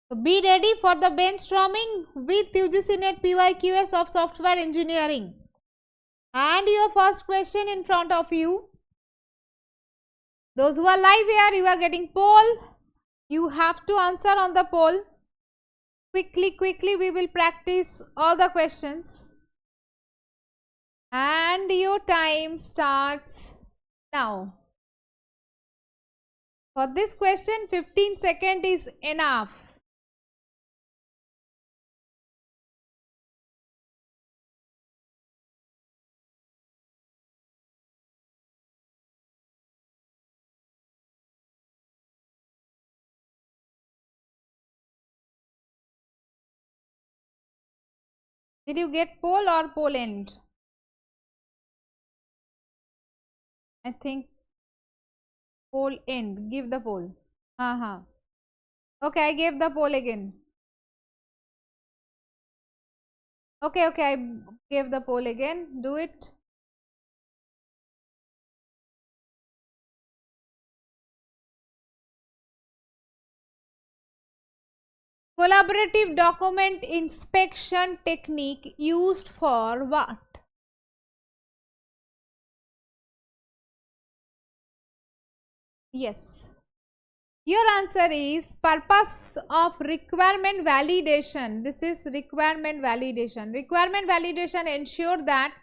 So be ready for the brainstorming with UGC NET PYQs of software engineering. And your first question in front of you. Those who are live here, you are getting poll. You have to answer on the poll. Quickly we will practice all the questions. And your time starts now. For this question, 15 seconds is enough. Did you get poll or poll end? I think poll end. Give the poll. Okay, I gave the poll again. Okay, I gave the poll again. Do it. Collaborative document inspection technique used for what? Yes. Your answer is purpose of requirement validation. This is requirement validation. Requirement validation ensure that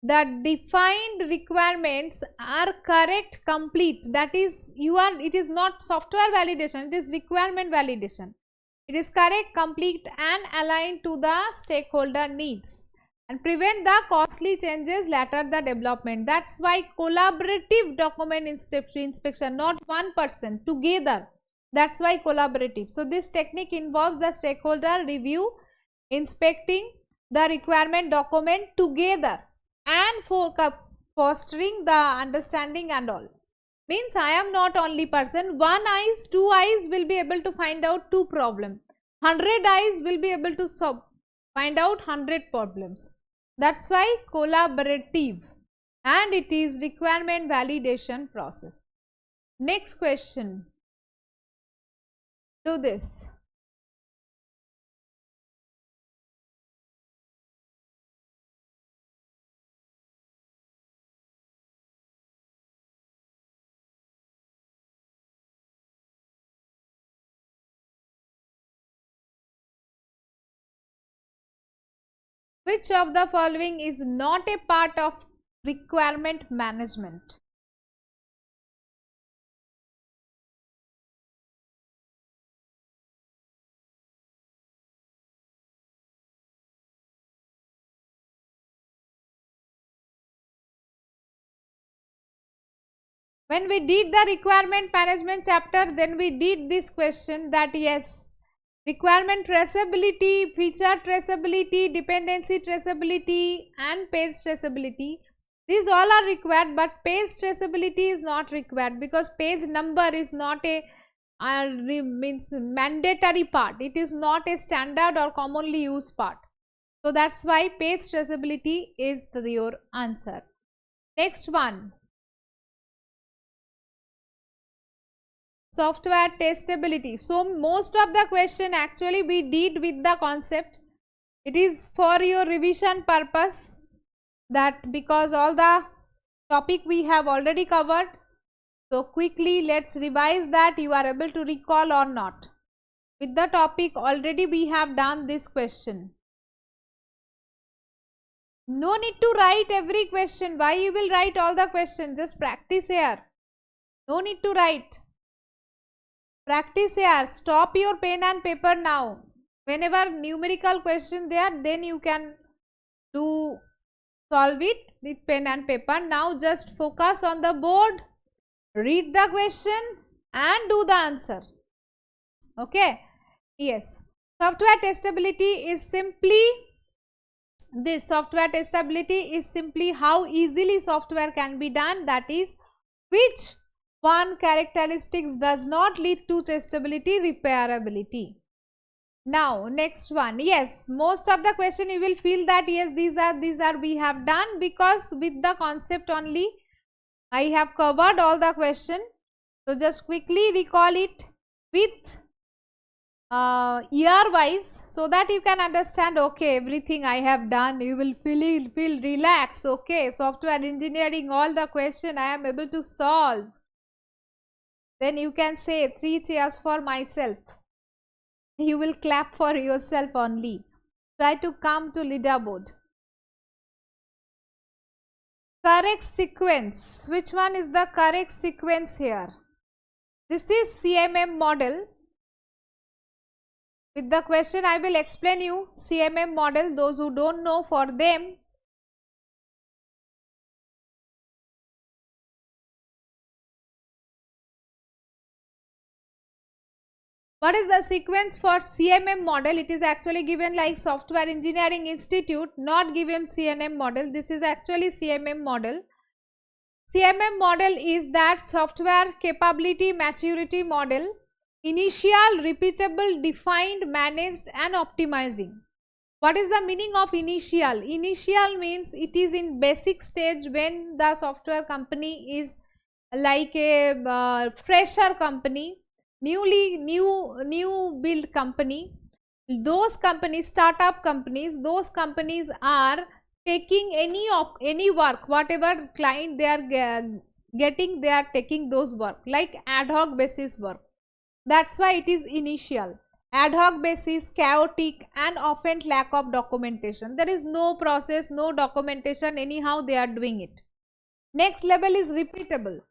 the defined requirements are correct, complete. That is, it is not software validation, it is requirement validation. It is correct, complete and aligned to the stakeholder needs and prevent the costly changes later the development. That's why collaborative document inspection, not one person, together. That's why collaborative. So this technique involves the stakeholder review, inspecting the requirement document together and fostering the understanding and all. Means I am not only person, one eyes, two eyes will be able to find out two problems. 100 eyes will be able to find out 100 problems. That's why collaborative, and it is requirement validation process. Next question. Do this. Which of the following is not a part of requirement management? When we did the requirement management chapter, then we did this question that yes, requirement traceability, feature traceability, dependency traceability and page traceability, these all are required, but page traceability is not required because page number is not a means mandatory part. It is not a standard or commonly used part. So that's why page traceability is your answer. Next one. Software testability. So most of the question actually we did with the concept. It is for your revision purpose, that because all the topic we have already covered. So quickly let's revise that you are able to recall or not. With the topic already we have done this question. No need to write every question. Why you will write all the questions? Just practice here. No need to write. Practice here. Stop your pen and paper now. Whenever numerical question there, then you can solve it with pen and paper. Now just focus on the board, read the question and do the answer. Okay. Yes. Software testability is simply this. Software testability is simply how easily software can be done. That is, which one characteristics does not lead to testability, repairability. Now next one. Yes, most of the question you will feel that yes, these are we have done, because with the concept only I have covered all the question. So just quickly recall it with year wise, so that you can understand, okay, everything I have done, you will feel relaxed. Okay, software engineering, all the question I am able to solve. Then you can say 3 cheers for myself. You will clap for yourself only. Try to come to leaderboard. Correct sequence. Which one is the correct sequence here? This is CMM model. With the question I will explain you CMM model. Those who don't know, for them, what is the sequence for CMM model? It is actually given like Software Engineering Institute, not given CNM model. This is actually CMM model. CMM model is that software capability maturity model. Initial, repeatable, defined, managed and optimizing. What is the meaning of initial? Initial means it is in basic stage when the software company is like a fresher company, new build company. Those companies, startup companies, those companies are taking any work, whatever client they are getting, they are taking those work like ad hoc basis work. That's why it is initial. Ad hoc basis, chaotic and often lack of documentation. There is no process, no documentation, anyhow they are doing it. Next level is repeatable.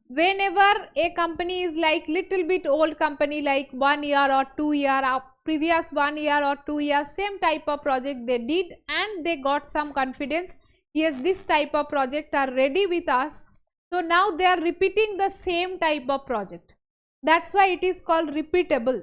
Whenever a company is like little bit old company, like 1 year or 2 year, previous 1 year or 2 years, same type of project they did and they got some confidence, yes, this type of project are ready with us. So now they are repeating the same type of project. That's why it is called repeatable.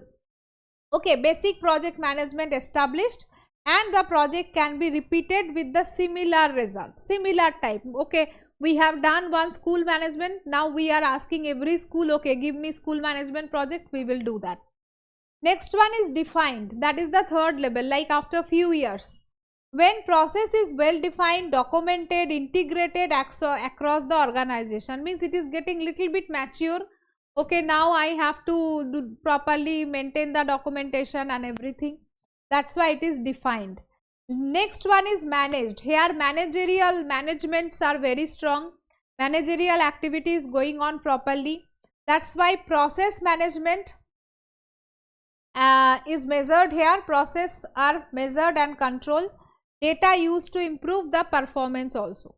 Okay, basic project management established and the project can be repeated with the similar result, similar type. Okay, we have done one school management, now we are asking every school, okay, give me school management project, we will do that. Next one is defined, that is the third level, like after few years. When process is well defined, documented, integrated across the organization, means it is getting little bit mature. Okay, now I have to properly maintain the documentation and everything. That's why it is defined. Next one is managed. Here managerial managements are very strong. Managerial activities going on properly. That's why process management is measured here. Process are measured and controlled. Data used to improve the performance also.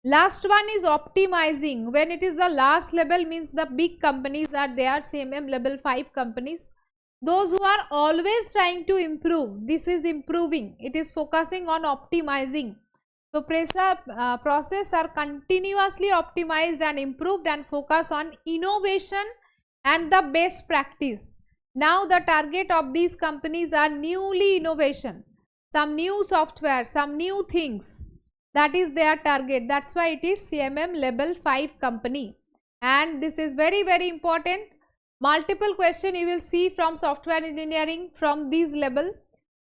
Last one is optimizing. When it is the last level, means the big companies are there, CMM level 5 companies. Those who are always trying to improve, this is improving, it is focusing on optimizing. So process are continuously optimized and improved and focus on innovation and the best practice. Now the target of these companies are newly innovation, some new software, some new things. That is their target. That's why it is CMM level 5 company. And this is very, very important. Multiple question you will see from software engineering from this level,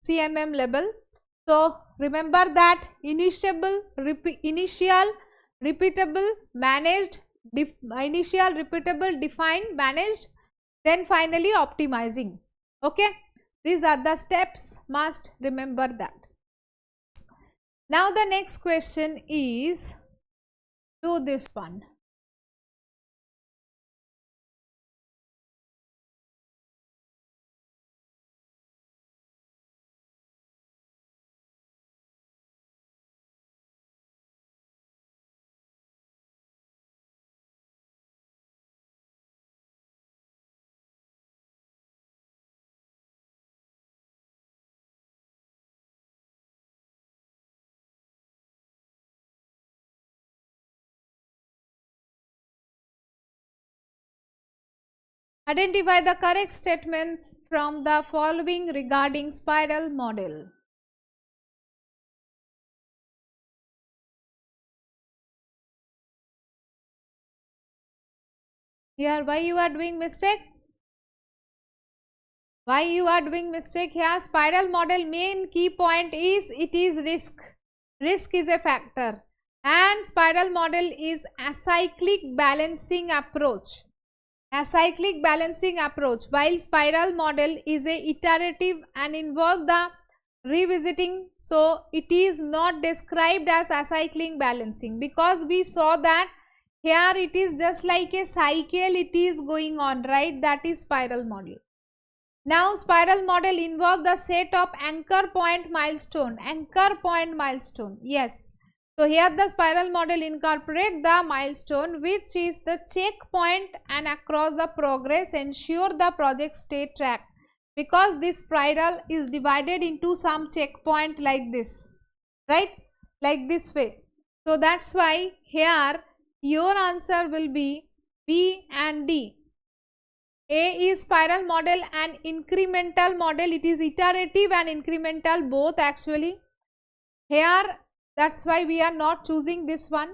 CMM level. So remember that initial, repeatable, managed, initial, repeatable, defined, managed, then finally optimizing. Okay, these are the steps, must remember that. Now the next question is, do this one. Identify the correct statement from the following regarding spiral model. Here, why you are doing mistake? Why you are doing mistake here? Spiral model main key point is it is risk. Risk is a factor. And spiral model is a cyclic balancing approach. acyclic balancing approach, while spiral model is a iterative and involve the revisiting, so it is not described as acyclic balancing, because we saw that here it is just like a cycle, it is going on, right? That is spiral model. Now spiral model involve the set of anchor point milestone, yes. So here the spiral model incorporate the milestone, which is the checkpoint, and across the progress ensure the project stay track, because this spiral is divided into some checkpoint like this, right, like this way. So that's why here your answer will be B and D. A is spiral model and incremental model, it is iterative and incremental both actually. Here that's why we are not choosing this one.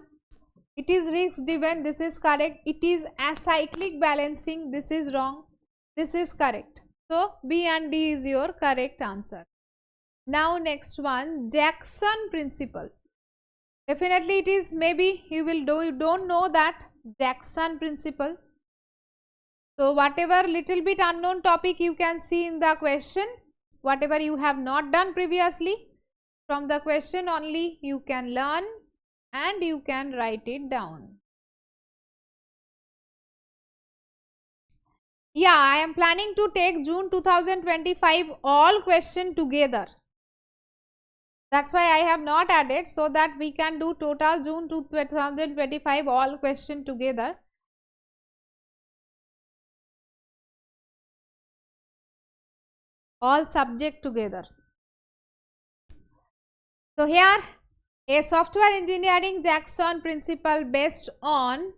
It is risk driven, this is correct. It is acyclic balancing, this is wrong, this is correct. So B and D is your correct answer. Now next one, Jackson principle. Definitely it is, maybe you don't know that Jackson principle. So whatever little bit unknown topic you can see in the question, whatever you have not done previously, from the question only you can learn and you can write it down. Yeah, I am planning to take June 2025 all question together. That's why I have not added, so that we can do total June 2025 all question together. All subject together. So here a software engineering Jackson principle based on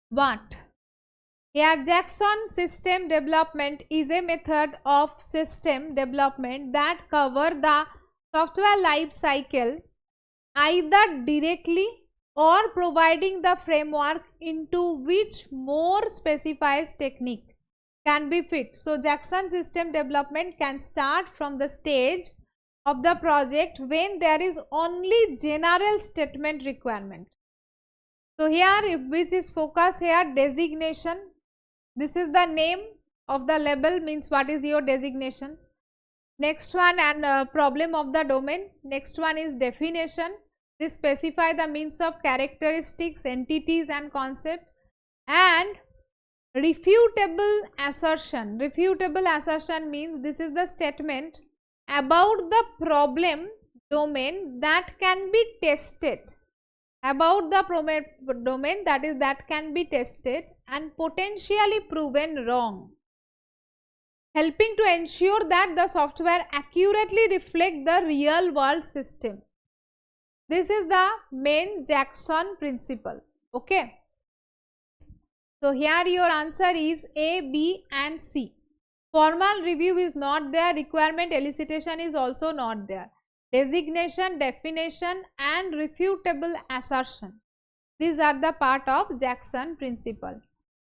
what? Here Jackson system development is a method of system development that cover the software life cycle either directly or providing the framework into which more specified technique can be fit. So Jackson system development can start from the stage of the project when there is only general statement requirement. So here which is focus here, designation. This is the name of the label, means what is your designation. Next one, and problem of the domain. Next one is definition. This specify the means of characteristics, entities and concept. And refutable assertion. Refutable assertion means this is the statement about the problem domain that can be tested, about the domain that can be tested and potentially proven wrong, helping to ensure that the software accurately reflect the real world system. This is the main Jackson principle. Okay. So here your answer is A, B and C. Formal review is not there, requirement elicitation is also not there. Designation, definition and refutable assertion. These are the part of Jackson principle.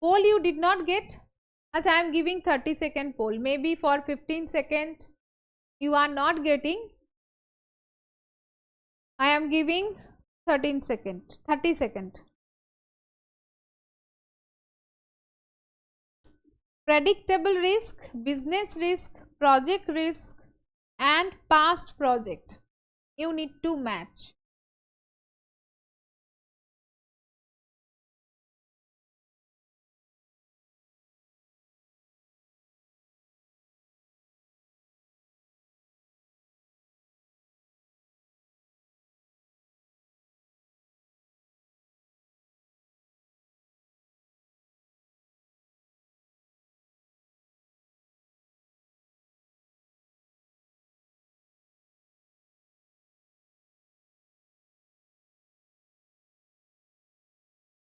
Poll you did not get? As I am giving 30-second poll, maybe for 15 seconds you are not getting. I am giving 30 seconds. Predictable risk, business risk, project risk and past project. You need to match.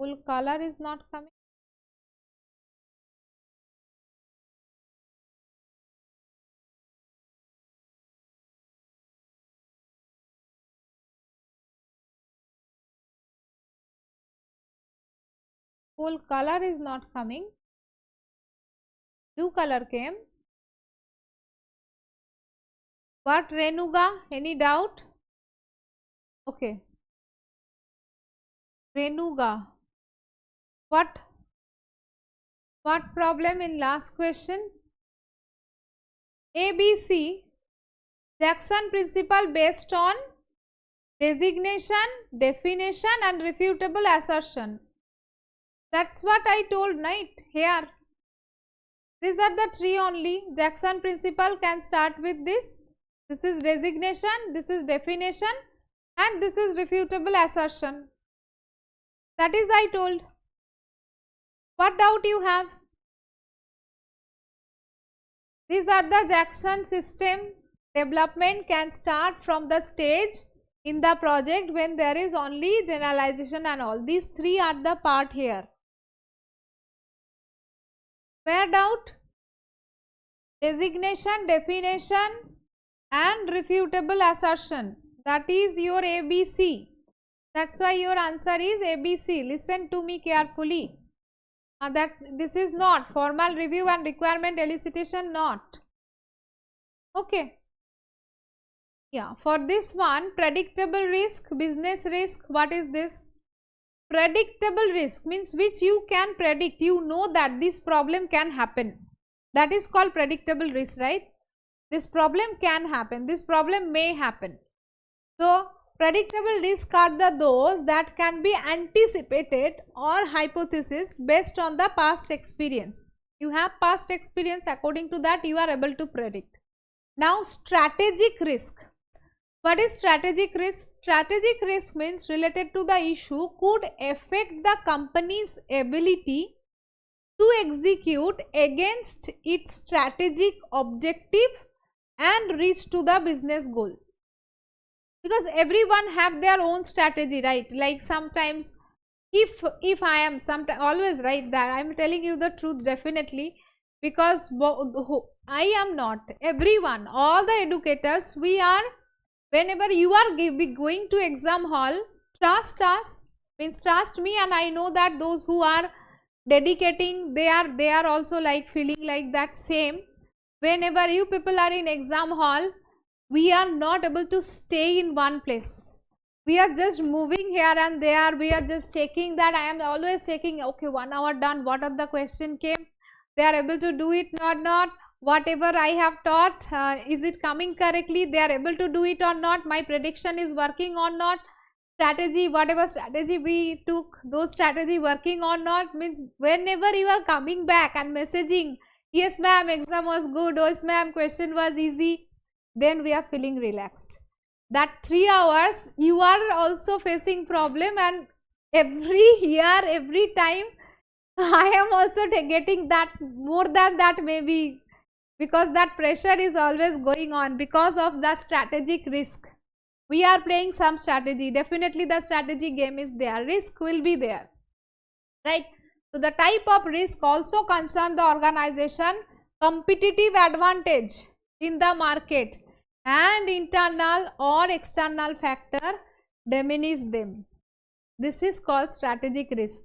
Full color is not coming. Full color is not coming. Blue color came. What, Renuga? Any doubt? Okay. Renuga. What What problem in last question? ABC, Jackson principle based on designation, definition and refutable assertion. That's what I told, right? Here. These are the three only. Jackson principle can start with this. This is designation, this is definition and this is refutable assertion. That is I told. What doubt you have? These are the Jackson system. Development can start from the stage in the project when there is only generalization and all. These three are the part here. Where doubt? Designation, definition and refutable assertion. That is your ABC. That's why your answer is ABC. Listen to me carefully. That this is not formal review and requirement elicitation, not. Okay. Yeah, for this one, predictable risk, business risk, what is this? Predictable risk means which you can predict, you know that this problem can happen. That is called predictable risk, right? This problem can happen, this problem may happen. So, predictable risk are those that can be anticipated or hypothesis based on the past experience. You have past experience, according to that you are able to predict. Now, strategic risk. What is strategic risk? Strategic risk means related to the issue could affect the company's ability to execute against its strategic objective and reach to the business goal. Because everyone have their own strategy, right? Like sometimes if I am sometimes always right, that I am telling you the truth definitely, because I am not, everyone, all the educators, we are, whenever you are going to exam hall, trust us, means trust me, and I know that those who are dedicating, they are also like feeling like that same. Whenever you people are in exam hall, we are not able to stay in one place. We are just moving here and there. We are just checking that. I am always checking, okay, 1 hour done, what are the question came, they are able to do it or not, whatever I have taught, is it coming correctly, they are able to do it or not, my prediction is working or not, strategy, whatever strategy we took, those strategy working or not. Means whenever you are coming back and messaging, yes ma'am, exam was good, yes ma'am, question was easy, then we are feeling relaxed. That 3 hours you are also facing problem, and every year, every time I am also getting that, more than that maybe, because that pressure is always going on because of the strategic risk. We are playing some strategy, definitely the strategy game is there, risk will be there, right? So the type of risk also concern the organization competitive advantage in the market and internal or external factor diminish them. This is called strategic risk.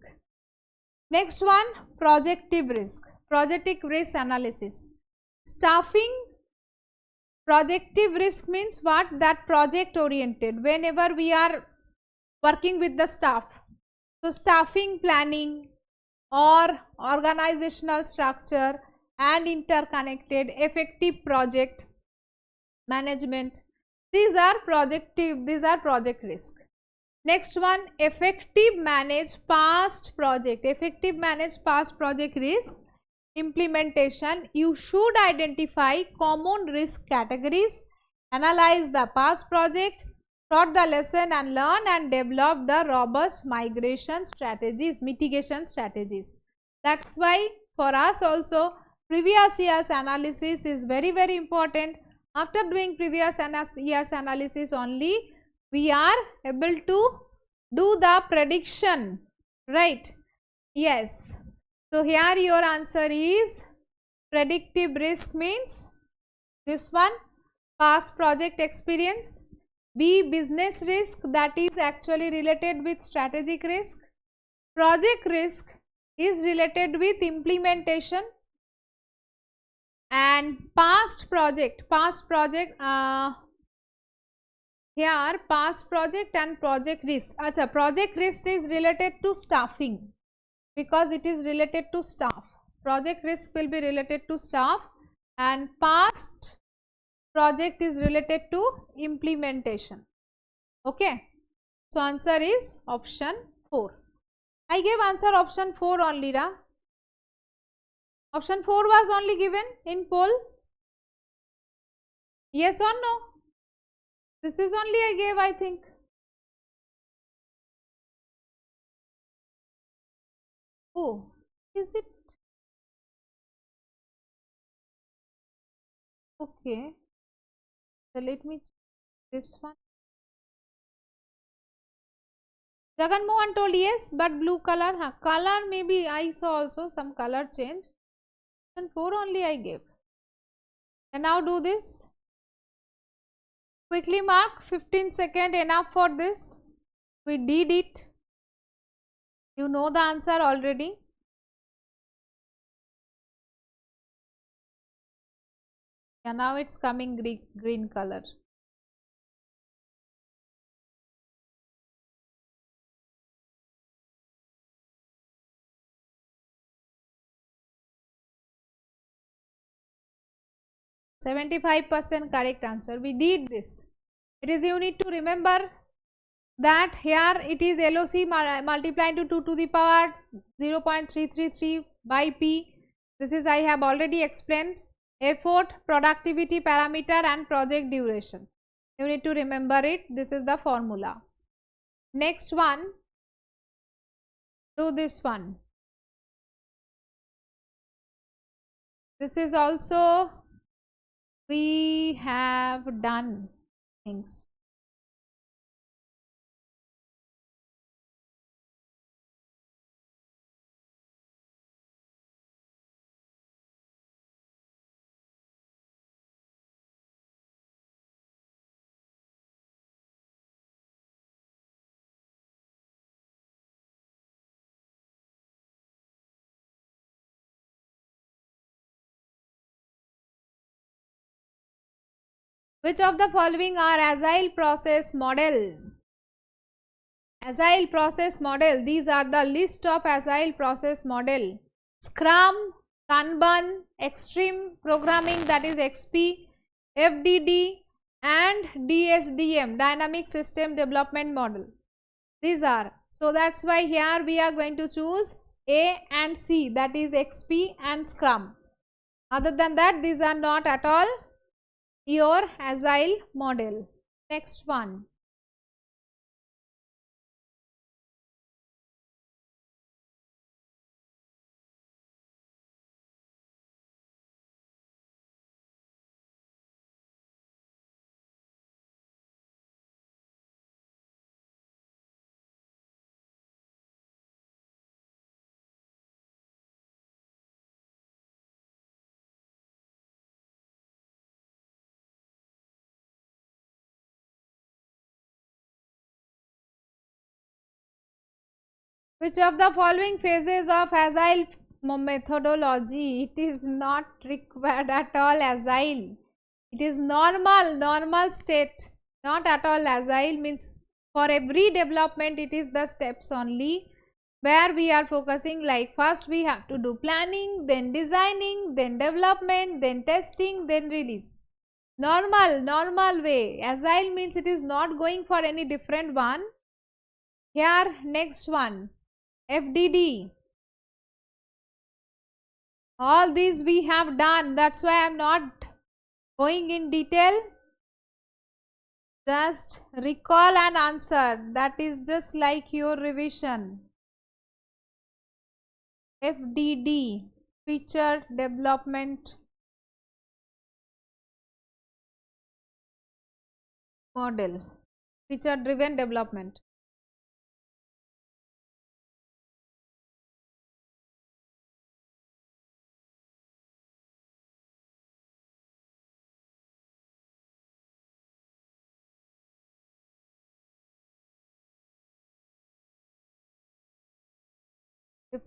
Next one, projective risk. Projective risk analysis. Staffing. Projective risk means what? That project oriented, whenever we are working with the staff. So staffing planning or organizational structure and interconnected effective project management, these are projective, these are project risk. Next one, effective manage past project. Effective manage past project risk. Implementation, you should identify common risk categories, analyze the past project, taught the lesson and learn, and develop the robust migration strategies, mitigation strategies. That's why for us also previous year's analysis is very, very important. After doing previous year's analysis only, we are able to do the prediction, right? Yes. So here your answer is predictive risk means this one, past project experience. B, business risk, that is actually related with strategic risk. Project risk is related with implementation. And past project here past project and project risk. Project risk is related to staffing, because it is related to staff. project risk will be related to staff, and past project is related to implementation. Okay. So answer is option 4. I gave answer option 4 only, ra. Option 4 was only given in poll. Yes or no? This is only I gave, I think. Oh, is it? Okay. So let me check this one. Jagan Mohan told yes, but blue color, color maybe I saw also some color change. And 4 only I gave. And now do this. Quickly mark, 15 seconds enough for this. We did it. You know the answer already. Yeah, now it's coming green color. %75% correct answer. We did this. It is, you need to remember that here it is LOC multiplied to 2 to the power 0.333 by P. This is I have already explained. Effort, productivity parameter and project duration. You need to remember it. This is the formula. Next one. Do this one. This is also we have done things. Which of the following are agile process model? Agile process model. These are the list of agile process model. Scrum, Kanban, Extreme Programming, that is XP, FDD and DSDM, Dynamic System Development Model. These are. So that's why here we are going to choose A and C, that is XP and Scrum. Other than that, these are not at all your agile model. Next one. Which of the following phases of agile methodology? It is not required at all agile. It is normal state, not at all agile. Means for every development it is the steps only, where we are focusing like first we have to do planning, then designing, then development, then testing, then release. Normal way. Agile means it is not going for any different one. Here next one. FDD. All these we have done. That's why I am not going in detail. Just recall and answer. That is just like your revision. FDD, Feature Development Model, Feature Driven Development.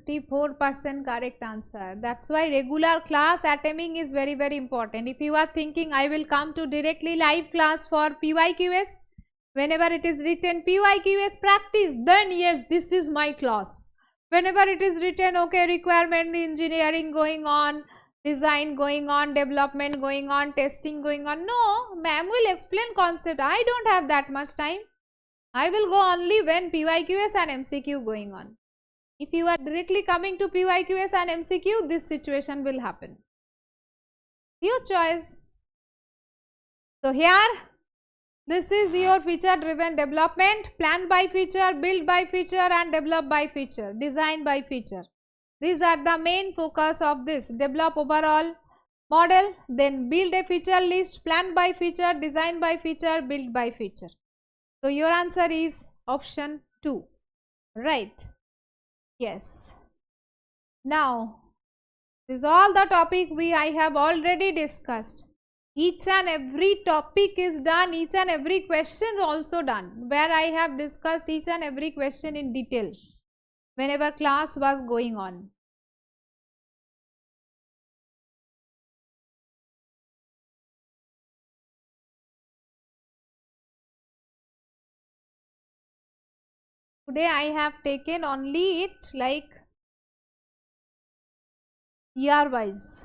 %54% correct answer. That's why regular class attending is very important. If you are thinking I will come to directly live class for PYQs, whenever it is written PYQs practice, then yes, this is my class. Whenever it is written, okay, requirement engineering going on, design going on, development going on, testing going on. No, ma'am will explain concept. I don't have that much time. I will go only when PYQs and MCQ going on. If you are directly coming to PYQs and MCQ, this situation will happen. Your choice. So here, this is your feature driven development, plan by feature, build by feature and develop by feature, design by feature. These are the main focus of this. Develop overall model, then build a feature list, plan by feature, design by feature, build by feature. So your answer is option 2, right? Yes. Now, this is all the topic I have already discussed. Each and every topic is done, each and every question is also done, where I have discussed each and every question in detail whenever class was going on. Today I have taken only it like year wise.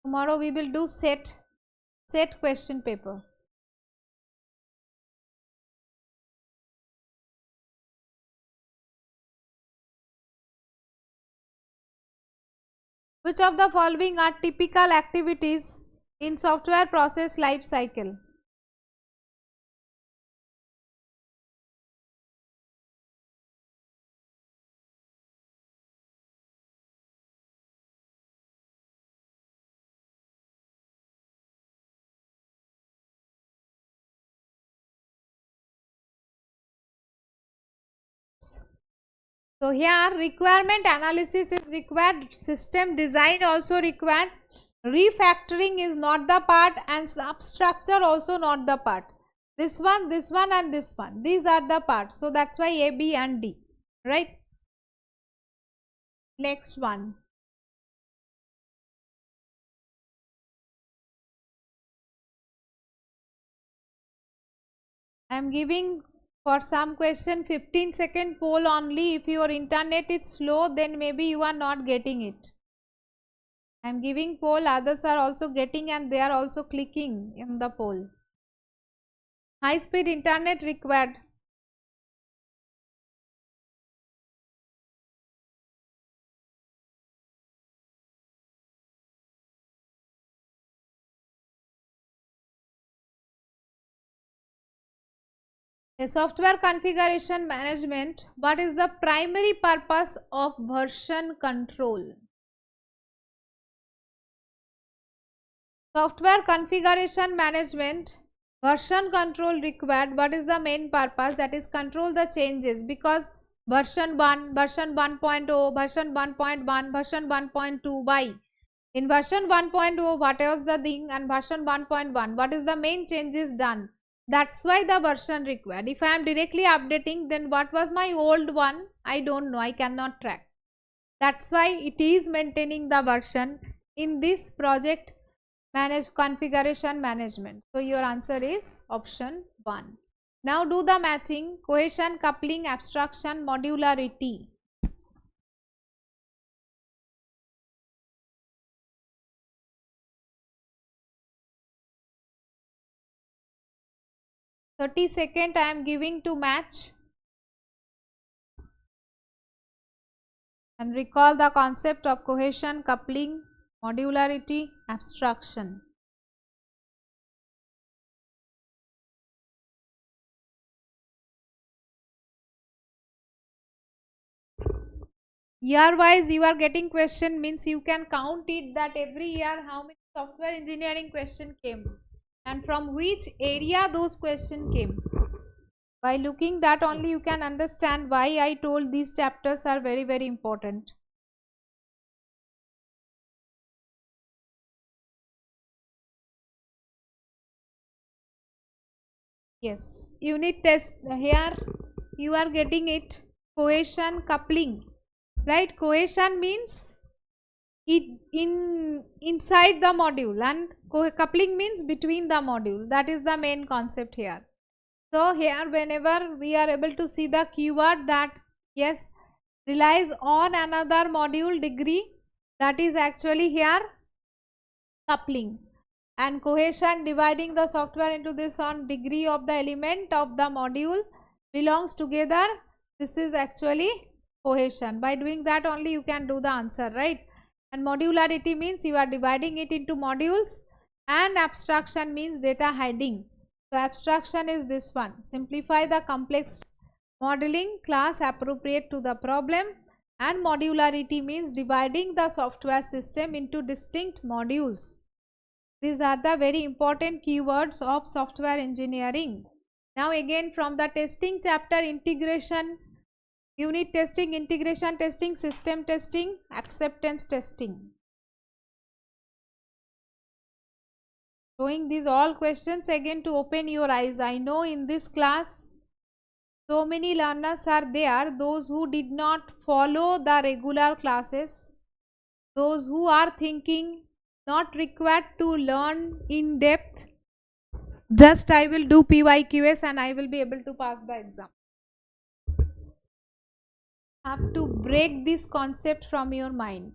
Tomorrow we will do set question paper. Which of the following are typical activities in software process life cycle? So here requirement analysis is required, system design also required, refactoring is not the part and substructure also not the part. This one and this one, these are the parts. So that's why A, B and D, right? Next one. I am giving for some question 15-second poll only. If your internet is slow, then maybe you are not getting it. I am giving poll, others are also getting and they are also clicking in the poll. High speed internet required. A software configuration management, what is the primary purpose of version control? Software configuration management, version control required. What is the main purpose? That is control the changes, because version 1, version 1.0, version 1.1, version 1.2, why? In version 1.0, what else the thing, and version 1.1, what is the main changes done? That's why the version required. If I am directly updating, then what was my old one? I don't know, I cannot track. That's why it is maintaining the version in this project configuration management. So your answer is option 1. Now do the matching, cohesion, coupling, abstraction, modularity. "30-second I am giving to match and recall the concept of cohesion, coupling, modularity, abstraction. Year wise you are getting question, means you can count it that every year how many software engineering question came and from which area those question came. By looking that only you can understand why I told these chapters are very, very important. Yes, unit test, here you are getting it, cohesion, coupling, right? Cohesion means it inside the module and coupling means between the module. That is the main concept here. So here whenever we are able to see the keyword that yes relies on another module degree, that is actually here coupling, and cohesion, dividing the software into this on degree of the element of the module belongs together, this is actually cohesion. By doing that only you can do the answer, right? And modularity means you are dividing it into modules, and abstraction means data hiding. So abstraction is this one, simplify the complex modeling class appropriate to the problem, and modularity means dividing the software system into distinct modules. These are the very important keywords of software engineering. Now again from the testing chapter, integration, unit testing, integration testing, system testing, acceptance testing. Showing these all questions again to open your eyes. I know in this class so many learners are there, those who did not follow the regular classes, those who are thinking not required to learn in depth, just I will do PYQs and I will be able to pass the exam. Have to break this concept from your mind.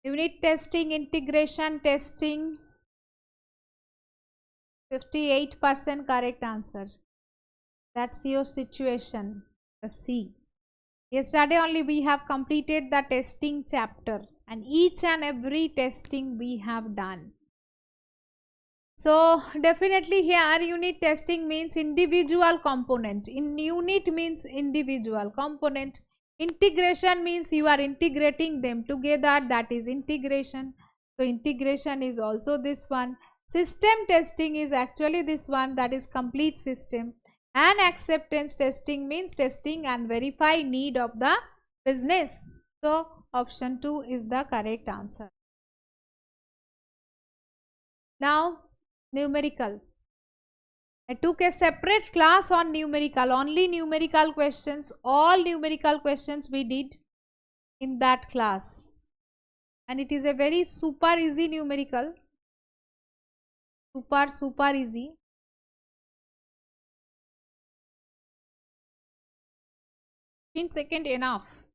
Unit testing, integration testing, 58% correct answer. That's your situation, the C. Yesterday only we have completed the testing chapter, and each and every testing we have done. So definitely here unit testing means individual component. In unit means individual component. Integration means you are integrating them together, that is integration. So integration is also this one. System testing is actually this one, that is complete system. And acceptance testing means testing and verify need of the business. So option 2 is the correct answer. Now numerical. I took a separate class on numerical, only numerical questions, all numerical questions we did in that class, and it is a very super easy numerical, super easy. In second enough.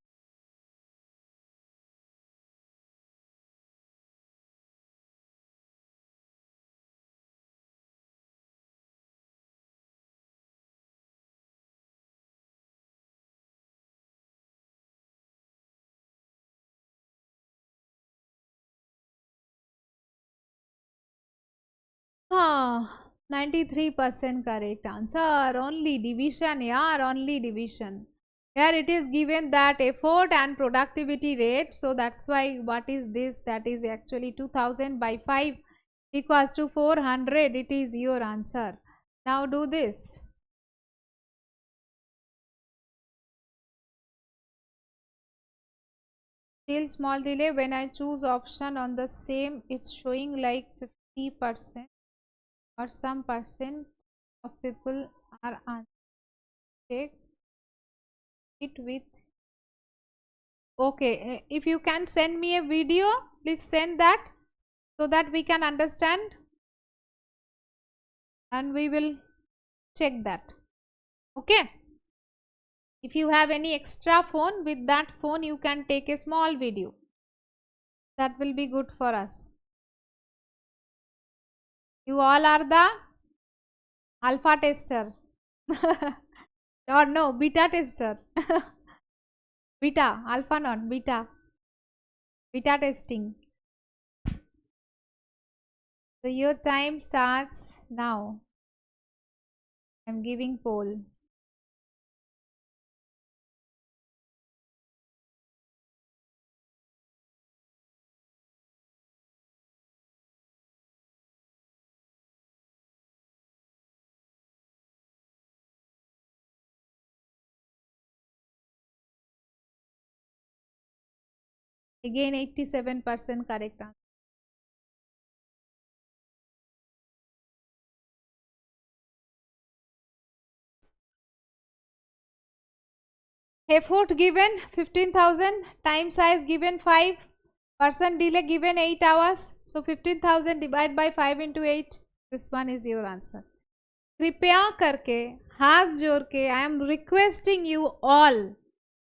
Ah, 93% correct answer. Only division, yeah, only division. Here it is given that effort and productivity rate. So that's why what is this? That is actually 2000 by 5 equals to 400. It is your answer. Now do this. Still small delay when I choose option on the same, it's showing like 50% or some percent of people are check it with. Okay, if you can send me a video, please send that so that we can understand and we will check that. Okay, if you have any extra phone, with that phone you can take a small video, that will be good for us. You all are the alpha tester or no, beta tester. Beta, alpha not beta, beta testing. So your time starts now. I am giving poll. Again 87% correct answer. Effort given 15,000, time size given 5, person delay given 8 hours. So 15,000 divided by 5 into 8. This one is your answer. कृपया करके हाथ जोड़ के I am requesting you all,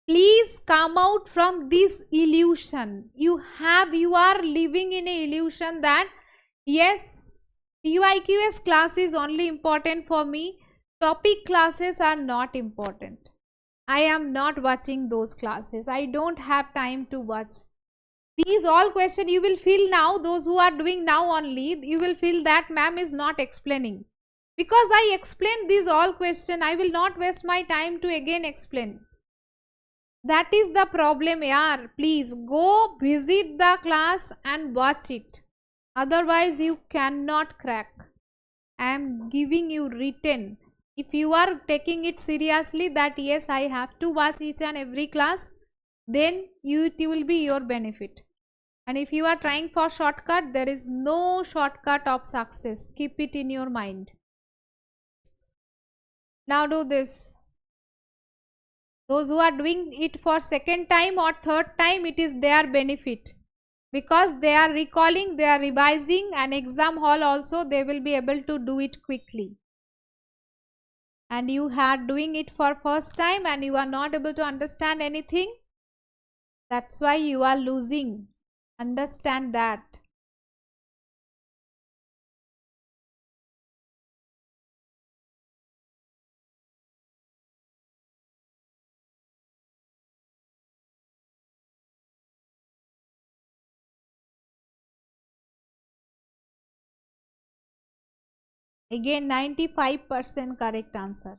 please come out from this illusion. You are living in a illusion that yes, PYQs class is only important for me. Topic classes are not important. I am not watching those classes. I don't have time to watch. These all questions you will feel now, those who are doing now only, you will feel that ma'am is not explaining. Because I explained these all questions, I will not waste my time to again explain. That is the problem, yaar. Please go visit the class and watch it. Otherwise you cannot crack. I am giving you written. If you are taking it seriously that yes, I have to watch each and every class, then it will be your benefit. And if you are trying for shortcut, there is no shortcut of success. Keep it in your mind. Now do this. Those who are doing it for second time or third time, it is their benefit. Because they are recalling, they are revising, and exam hall also they will be able to do it quickly. And you are doing it for first time and you are not able to understand anything. That's why you are losing. Understand that. Again 95% correct answer.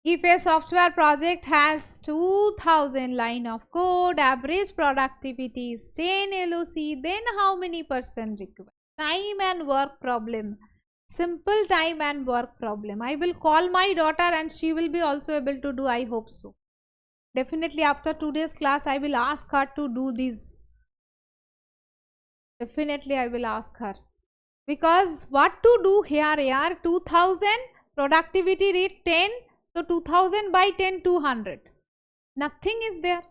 If a software project has 2000 line of code, average productivity is 10 LOC, then how many percent required? Time and work problem. Simple time and work problem. I will call my daughter and she will be also able to do, I hope so. Definitely after today's class, I will ask her to do this. Definitely I will ask her. Because what to do here, 2000 productivity rate 10. So 2000 by 10, 200. Nothing is there.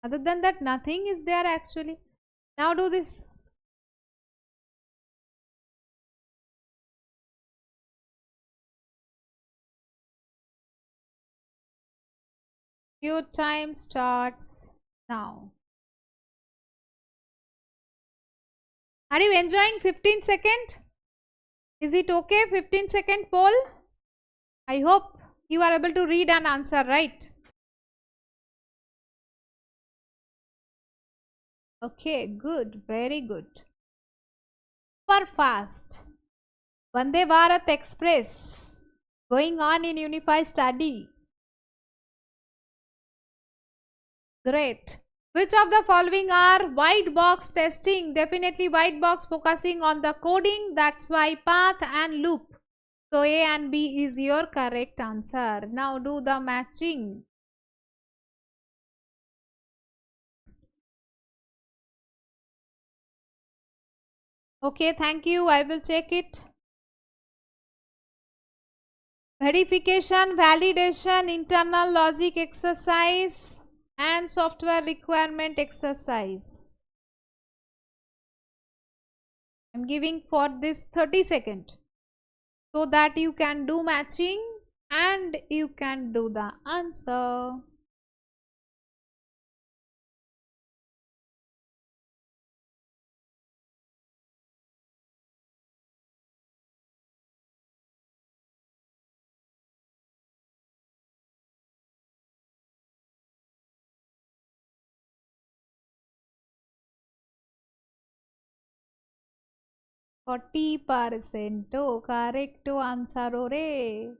Other than that, nothing is there actually. Now do this. Your time starts now. Are you enjoying 15 seconds? Is it okay? 15-second poll? I hope you are able to read and answer, right? Okay, good. Very good. Super fast. Vande Bharat Express going on in unified study. Great. Which of the following are white box testing? Definitely white box focusing on the coding. That's why path and loop. So A and B is your correct answer. Now do the matching. Okay, thank you. I will check it. Verification, validation, internal logic exercise and software requirement exercise. I am giving for this 30 seconds so that you can do matching and you can do the answer. %, correct answer.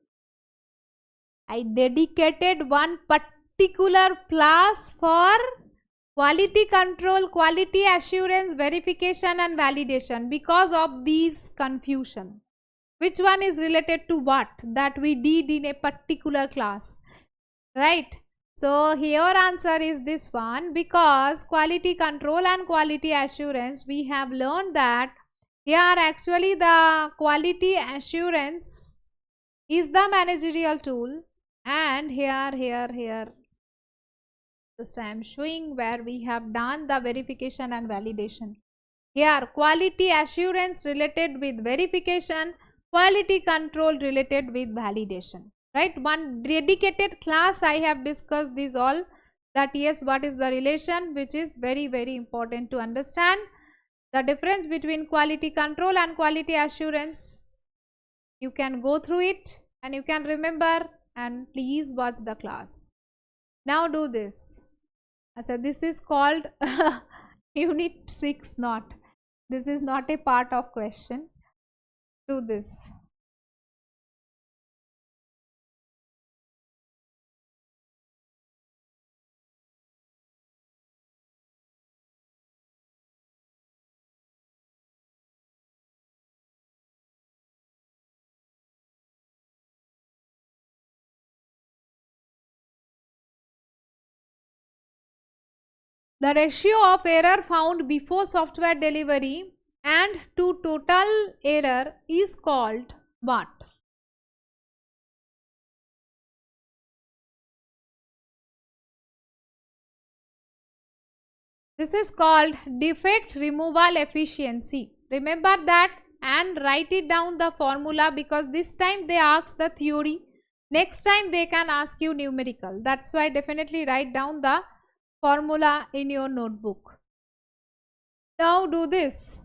I dedicated one particular class for quality control, quality assurance, verification and validation because of these confusion. Which one is related to what that we did in a particular class, right? So here answer is this one, because quality control and quality assurance we have learned that here actually the quality assurance is the managerial tool and here just I am showing where we have done the verification and validation. Here quality assurance related with verification, quality control related with validation, right? One dedicated class I have discussed these all, that yes, what is the relation, which is very important to understand the difference between quality control and quality assurance. You can go through it and you can remember, and please watch the class. Now do this. So this is called unit 6, not, this is not a part of question. Do this. The ratio of error found before software delivery and to total error is called what? This is called defect removal efficiency. Remember that and write it down the formula, because this time they ask the theory, next time they can ask you numerical. That's why definitely write down the formula in your notebook. Now do this.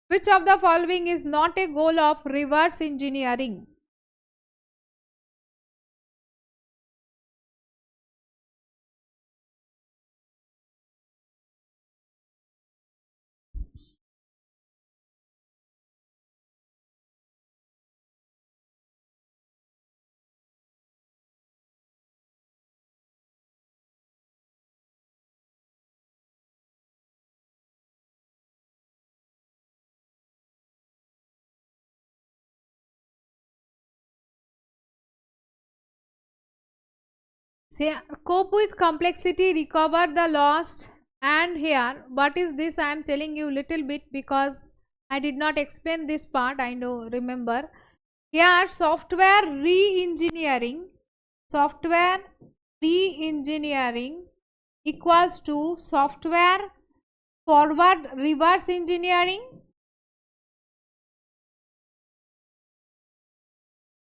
Which of the following is not a goal of reverse engineering? Say, cope with complexity, recover the lost, and here what is this? I am telling you little bit because I did not explain this part. I know, remember. Here software re-engineering equals to software forward reverse engineering,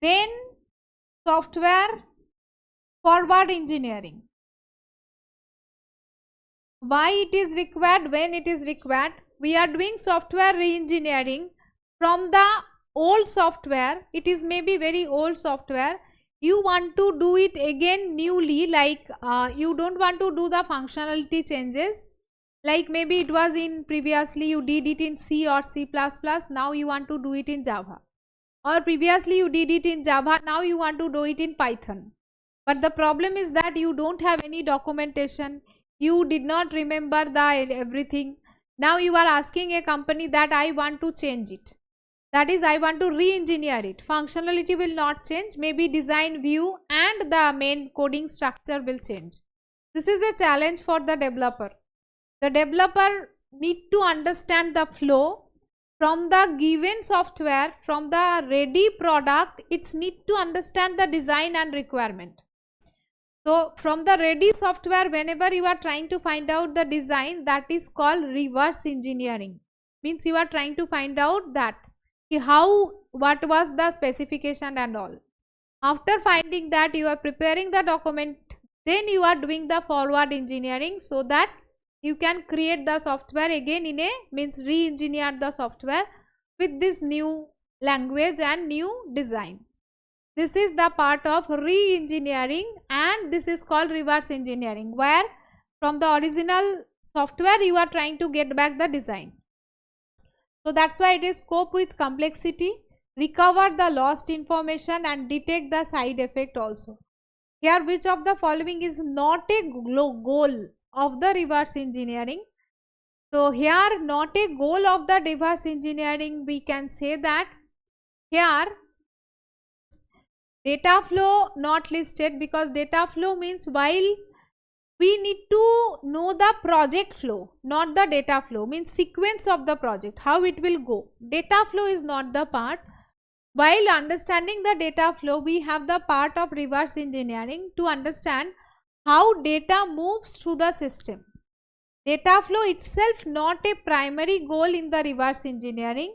then software forward engineering. Why it is required? When it is required, we are doing software re-engineering from the old software. It is maybe very old software, you want to do it again newly, like you don't want to do the functionality changes, like maybe it was in previously you did it in C or C++, now you want to do it in Java, or previously you did it in Java, now you want to do it in Python. But the problem is that you don't have any documentation, you did not remember the everything. Now you are asking a company that I want to change it, that is I want to re-engineer it. Functionality will not change, maybe design view and the main coding structure will change. This is a challenge for the developer. The developer need to understand the flow from the given software, from the ready product, it's need to understand the design and requirement. So from the ready software, whenever you are trying to find out the design, that is called reverse engineering. Means you are trying to find out that how, what was the specification and all. After finding that, you are preparing the document, then you are doing the forward engineering, so that you can create the software again in a, means re-engineer the software with this new language and new design. This is the part of re-engineering, and this is called reverse engineering, where from the original software you are trying to get back the design. So that's why it is cope with complexity, recover the lost information and detect the side effect also. Here which of the following is not a goal of the reverse engineering? So here not a goal of the reverse engineering, we can say that here data flow not listed, because data flow means while we need to know the project flow, not the data flow, means sequence of the project, how it will go. Data flow is not the part, while understanding the data flow, we have the part of reverse engineering to understand how data moves through the system. Data flow itself not a primary goal in the reverse engineering.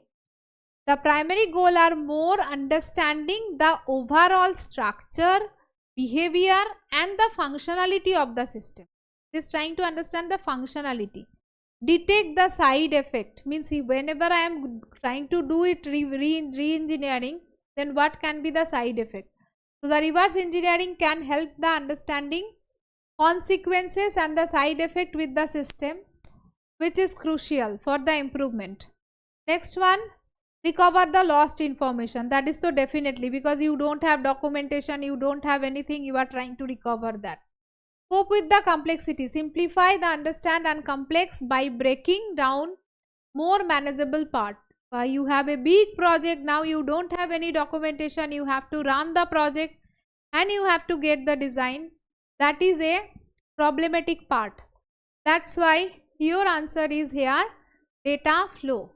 The primary goal are more understanding the overall structure, behavior and the functionality of the system. It is trying to understand the functionality. Detect the side effect, means whenever I am trying to do it re-engineering, then what can be the side effect. So the reverse engineering can help the understanding consequences and the side effect with the system, which is crucial for the improvement. Next one, recover the lost information. That is so definitely, because you don't have documentation, you don't have anything, you are trying to recover that. Cope with the complexity. Simplify the understand and complex by breaking down more manageable part. You have a big project, now you don't have any documentation, you have to run the project and you have to get the design. That is a problematic part. That's why your answer is here, data flow.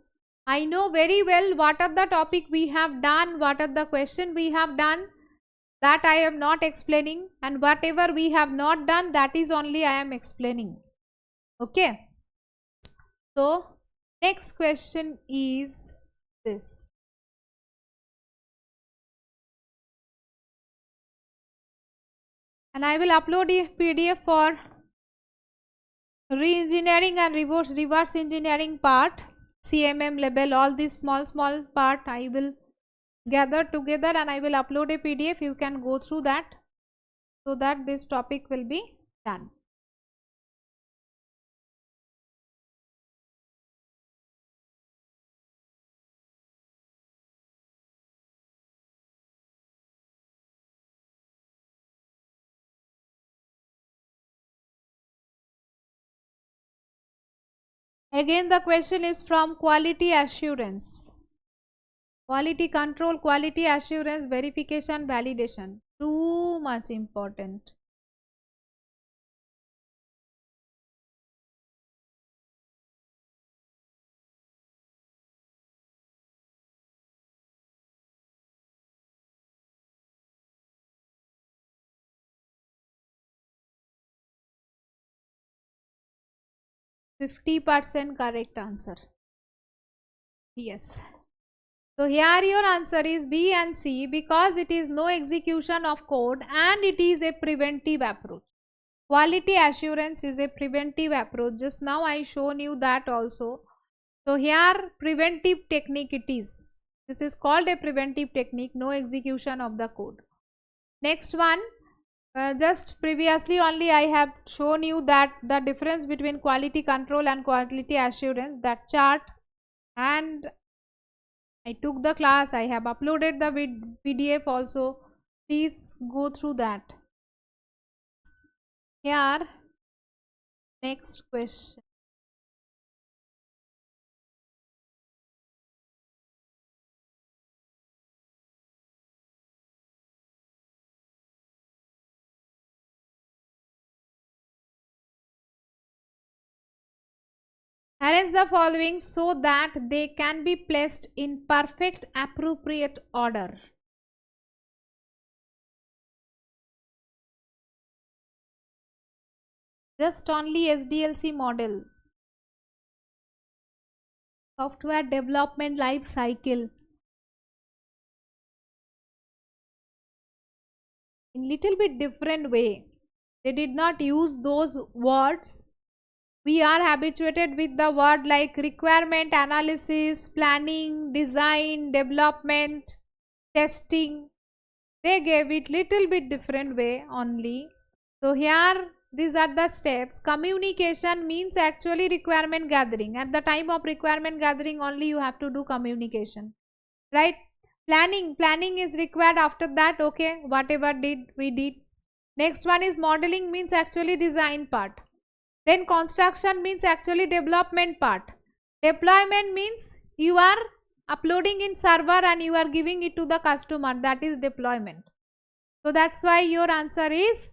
I know very well what are the topic we have done, what are the question we have done, that I am not explaining, and whatever we have not done, that is only I am explaining. Okay. So next question is this. And I will upload a PDF for re-engineering and reverse engineering part, CMM level, all these small part I will gather together and I will upload a PDF. You can go through that so that this topic will be done. Again the question is from quality assurance. Quality control, quality assurance, verification, validation. Too much important. %50 correct answer. Yes. So here your answer is B and C, because it is no execution of code and it is a preventive approach. Quality assurance is a preventive approach. Just now I shown you that also. So here preventive technique it is. This is called a preventive technique, no execution of the code. Next one, just previously only I have shown you that the difference between quality control and quality assurance, that chart, and I took the class, I have uploaded the PDF also. Please go through that. Here, next question. Arrange the following so that they can be placed in perfect appropriate order. Just only SDLC model. Software development life cycle. In little bit different way. They did not use those words. We are habituated with the word like requirement analysis, planning, design, development, testing. They gave it little bit different way only. So here these are the steps. Communication means actually requirement gathering. At the time of requirement gathering only you have to do communication, right? Planning is required after that. Okay, whatever we did. Next one is modeling, means actually design part. Then construction means actually development part. Deployment means you are uploading in server and you are giving it to the customer, that is deployment. So that's why your answer is,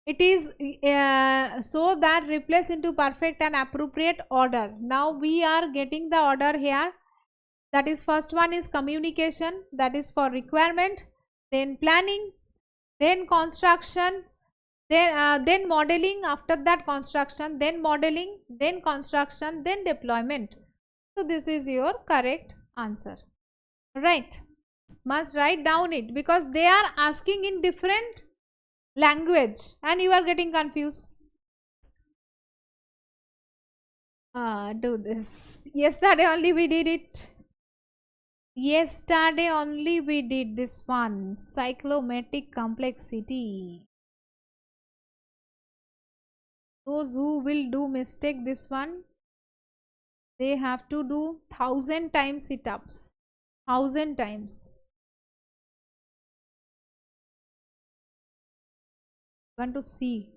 it is so that replace into perfect and appropriate order. Now we are getting the order here. That is, first one is communication, that is for requirement, then planning, then construction, then modeling, after that construction, then modeling, then construction, then deployment. So this is your correct answer. Right, must write down it, because they are asking in different language and you are getting confused. Do this. Yesterday only we did it. Yesterday only we did this one, cyclomatic complexity. Those who will do mistake this one, they have to do 1000 times sit-ups. 1000 times. Want to see?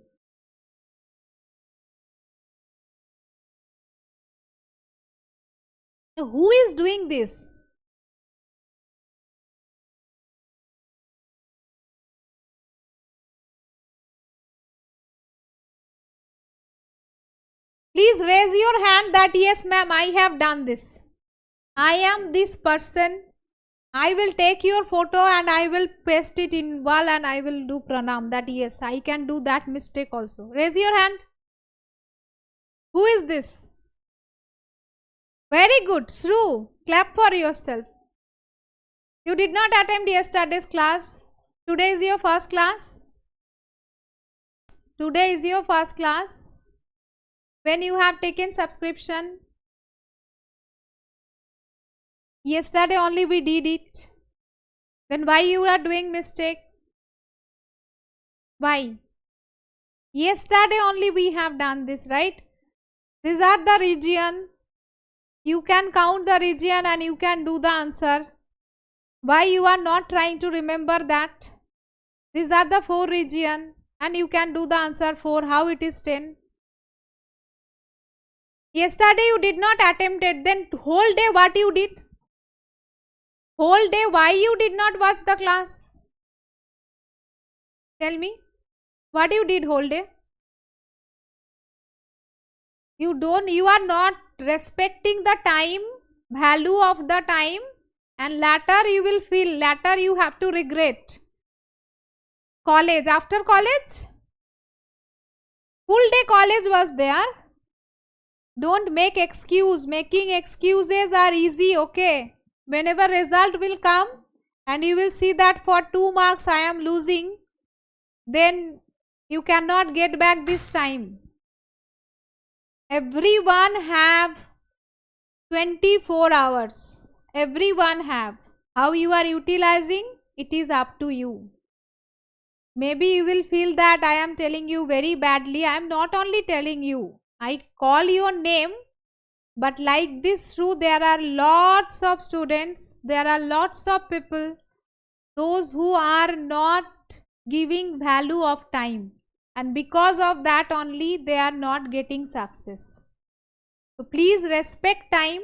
Who is doing this? Please raise your hand that yes ma'am, I have done this. I am this person. I will take your photo and I will paste it in wall and I will do pranam, that yes, I can do that mistake also. Raise your hand. Who is this? Very good, Shru. Clap for yourself. You did not attend yesterday's class. Today is your first class. Today is your first class. When you have taken subscription. Yesterday only we did it. Then why you are doing mistake? Why? Yesterday only we have done this, right? These are the region. You can count the region and you can do the answer. Why you are not trying to remember that? These are the 4 region and you can do the answer 4. How it is 10? Yesterday you did not attempt it. Then whole day what you did? Whole day why you did not watch the class? Tell me. What you did whole day? You are not respecting the time, value of the time, and later you will feel, later you have to regret. College, after college? Full day college was there. Don't make excuse. Making excuses are easy, okay? Whenever result will come and you will see that for 2 marks I am losing, then you cannot get back this time. Everyone have 24 hours. Everyone have. How you are utilizing, it is up to you. Maybe you will feel that I am telling you very badly. I am not only telling you. I call your name. But like this through, there are lots of students. There are lots of people. Those who are not giving value of time. And because of that only they are not getting success. So please respect time,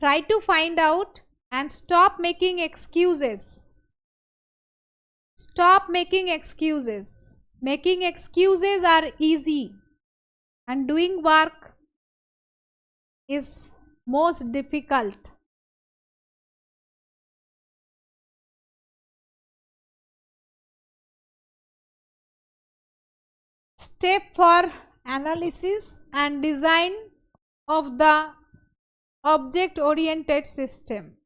try to find out and stop making excuses. Stop making excuses. Making excuses are easy and doing work is most difficult. Step for analysis and design of the object oriented system.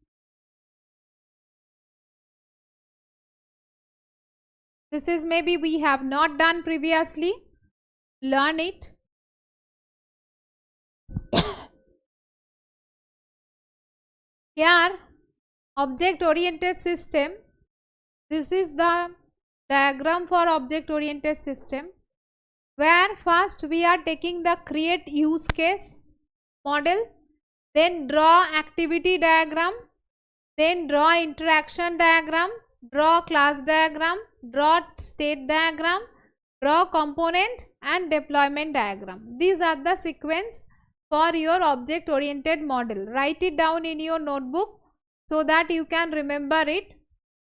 This is maybe we have not done previously. Learn it. Here, object oriented system. This is the diagram for object oriented system, where first we are taking the create use case model, then draw activity diagram, then draw interaction diagram, draw class diagram, draw state diagram, draw component and deployment diagram. These are the sequence for your object oriented model. Write it down in your notebook so that you can remember it.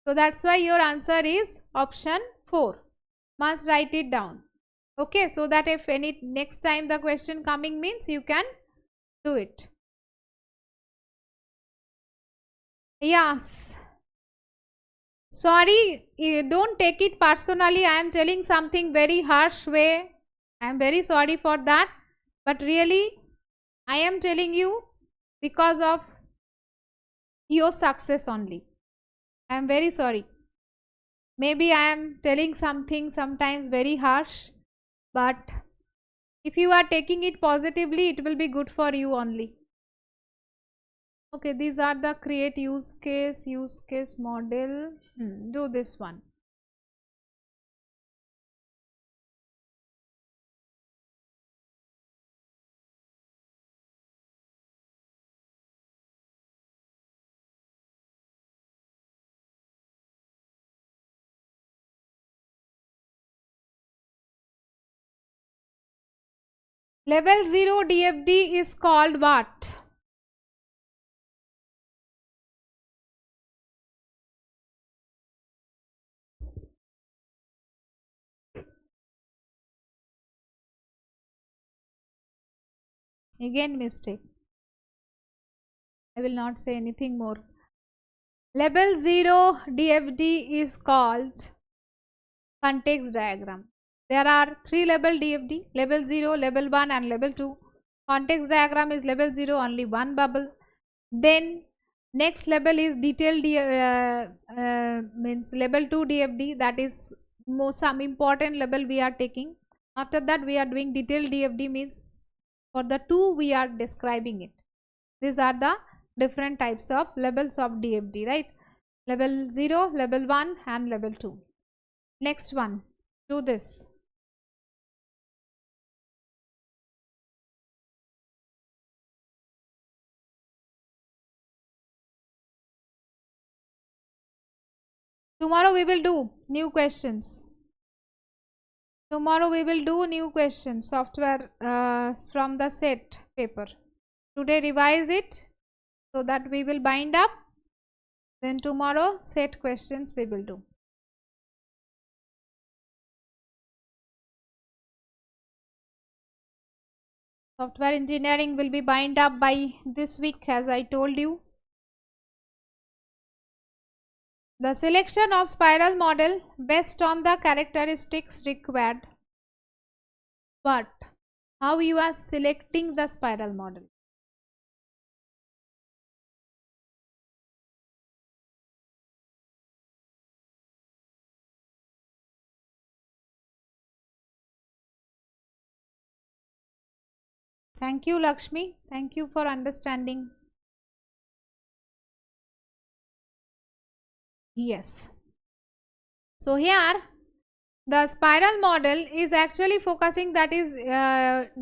So that's why your answer is option 4. Must write it down. Okay, so that if any next time the question coming means you can do it. Yes. Sorry, don't take it personally. I am telling something very harsh way. I am very sorry for that. But really, I am telling you because of your success only. I am very sorry. Maybe I am telling something sometimes very harsh. But if you are taking it positively, it will be good for you only. Okay, these are the create use case model. Do this one. Level 0 DFD is called what? Again mistake. I will not say anything more. Level 0 DFD is called context diagram. There are 3 level DFD, level 0, level 1 and level 2. Context diagram is level 0, only one bubble. Then next level is detailed means level 2 DFD, that is some important level we are taking. After that we are doing detailed DFD, means for the 2 we are describing it. These are the different types of levels of DFD, right? Level 0, level 1 and level 2. Next one, do this. Tomorrow we will do new questions. Tomorrow we will do new questions, software from the set paper. Today revise it so that we will bind up. Then tomorrow set questions we will do. Software engineering will be bind up by this week, as I told you. The selection of spiral model based on the characteristics required. But how you are selecting the spiral model? Thank you, Lakshmi. Thank you for understanding. Yes. So here the spiral model is actually focusing, that is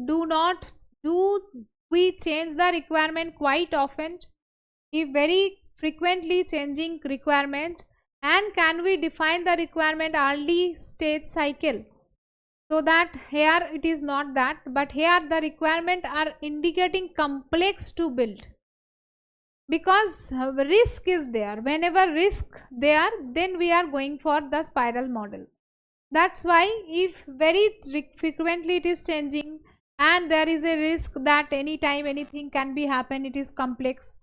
do we change the requirement quite often, if very frequently changing requirement, and can we define the requirement early stage cycle, so that here it is not that, but here the requirement are indicating complex to build, because risk is there. Whenever risk there, then we are going for the spiral model. That's why if very frequently it is changing and there is a risk that anytime anything can be happen, it is complex,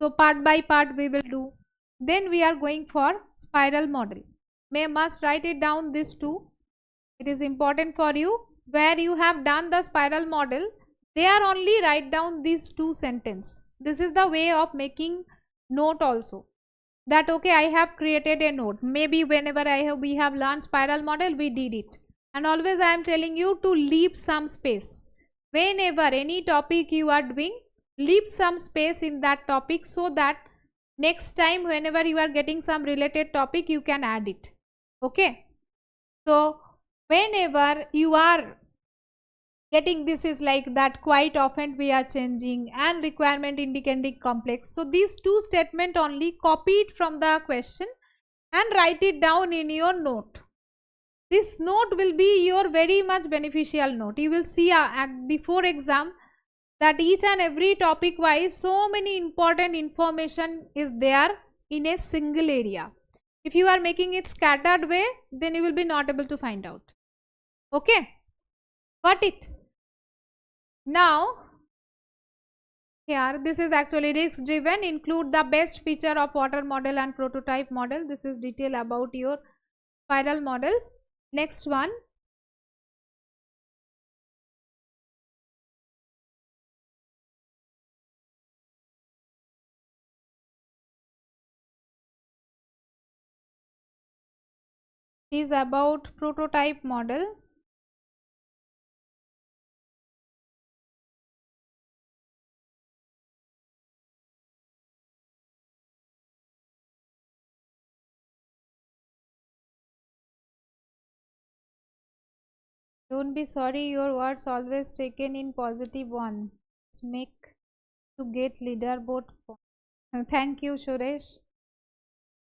so part by part we will do, then we are going for spiral model. Must write it down, this too. It is important for you. Where you have done the spiral model, there only write down these 2 sentences. This is the way of making note also, that okay, I have created a note. Maybe whenever we have learned spiral model, we did it. And always I am telling you to leave some space. Whenever any topic you are doing, leave some space in that topic, so that next time whenever you are getting some related topic, you can add it. Okay. So whenever you are getting this is like that, quite often we are changing and requirement indicating complex. So these 2 statement only copy it from the question and write it down in your note. This note will be your very much beneficial note. You will see at before exam that each and every topic wise so many important information is there in a single area. If you are making it scattered way, then you will be not able to find out. Okay, got it? Now Here this is actually risk driven, include the best feature of water model and prototype model. This is detail about your spiral model. Next one, is about prototype model. Don't be sorry, your words always taken in positive one. Make to get leaderboard. Thank you, Suresh,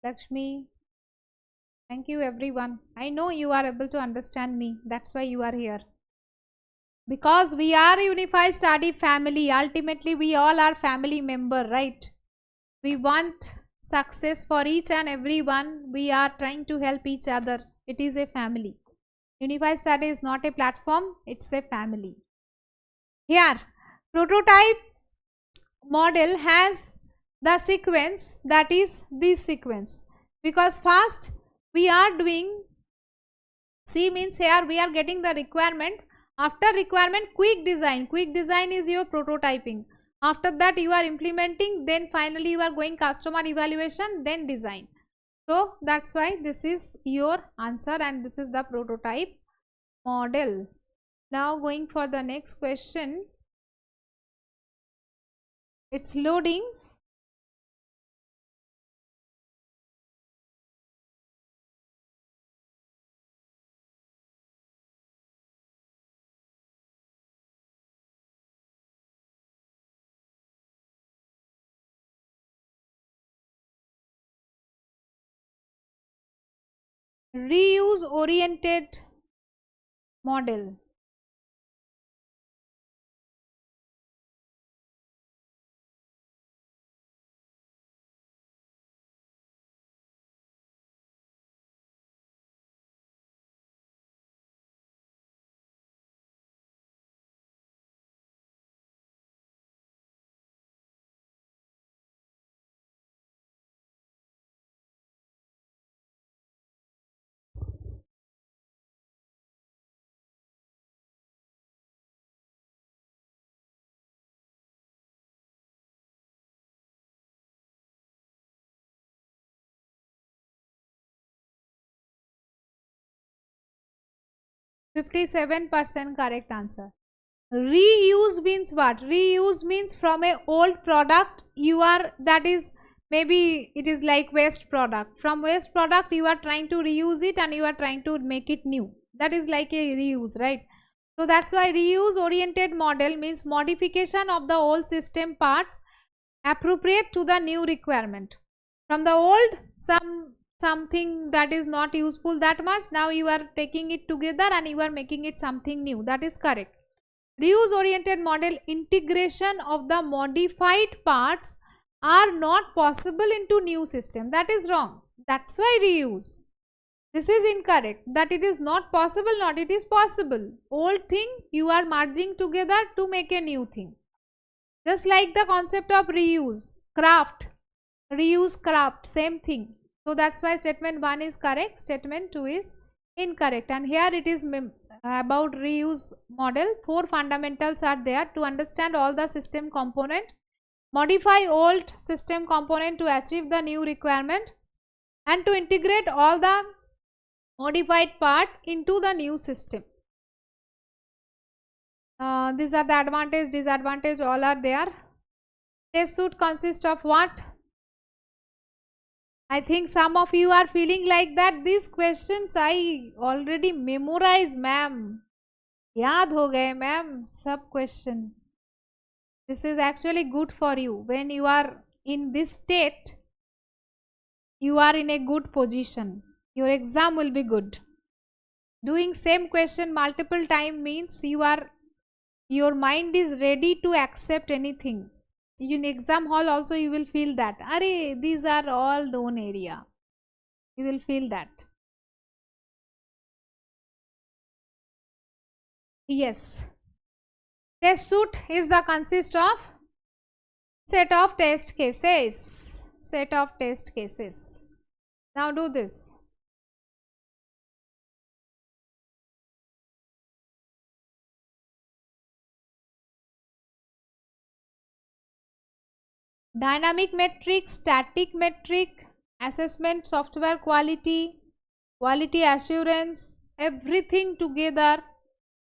Lakshmi. Thank you, everyone. I know you are able to understand me. That's why you are here. Because we are a unified study family. Ultimately, we all are family member, right? We want success for each and everyone. We are trying to help each other. It is a family. Unified study is not a platform. It's a family. Here, prototype model has the sequence, that is this sequence, because first we are doing C means here we are getting the requirement. After requirement, quick design is your prototyping. After that you are implementing, then finally you are going customer evaluation, then design. So that's why this is your answer and this is the prototype model. Now going for the next question. It's loading. Reuse oriented model. %57 correct answer. Reuse means what? Reuse means from a old product you are, that is maybe it is like waste product. From waste product you are trying to reuse it and you are trying to make it new. That is like a reuse, right? So that's why reuse oriented model means modification of the old system parts appropriate to the new requirement. From the old something that is not useful that much, now you are taking it together and you are making it something new. That is correct. Reuse oriented model, integration of the modified parts are not possible into new system. That is wrong. That's why reuse. This is incorrect. That it is not possible, not it is possible. Old thing you are merging together to make a new thing. Just like the concept of reuse, craft, reuse craft, same thing. So that's why statement 1 is correct, statement 2 is incorrect. And here it is about reuse model. 4 fundamentals are there to understand all the system component, modify old system component to achieve the new requirement, and to integrate all the modified part into the new system. These are the advantage, disadvantage, all are there. Test suite consists of what? I think some of you are feeling like that these questions I already memorized, ma'am. याद हो गए ma'am सब question. This is actually good for you. When you are in this state, you are in a good position. Your exam will be good. Doing same question multiple time means your mind is ready to accept anything. In exam hall also you will feel that, Arey, these are all known area. You will feel that. Yes. Test suite is the consist of set of test cases. Set of test cases. Now do this. Dynamic metric, static metric, assessment, software quality, quality assurance, everything together,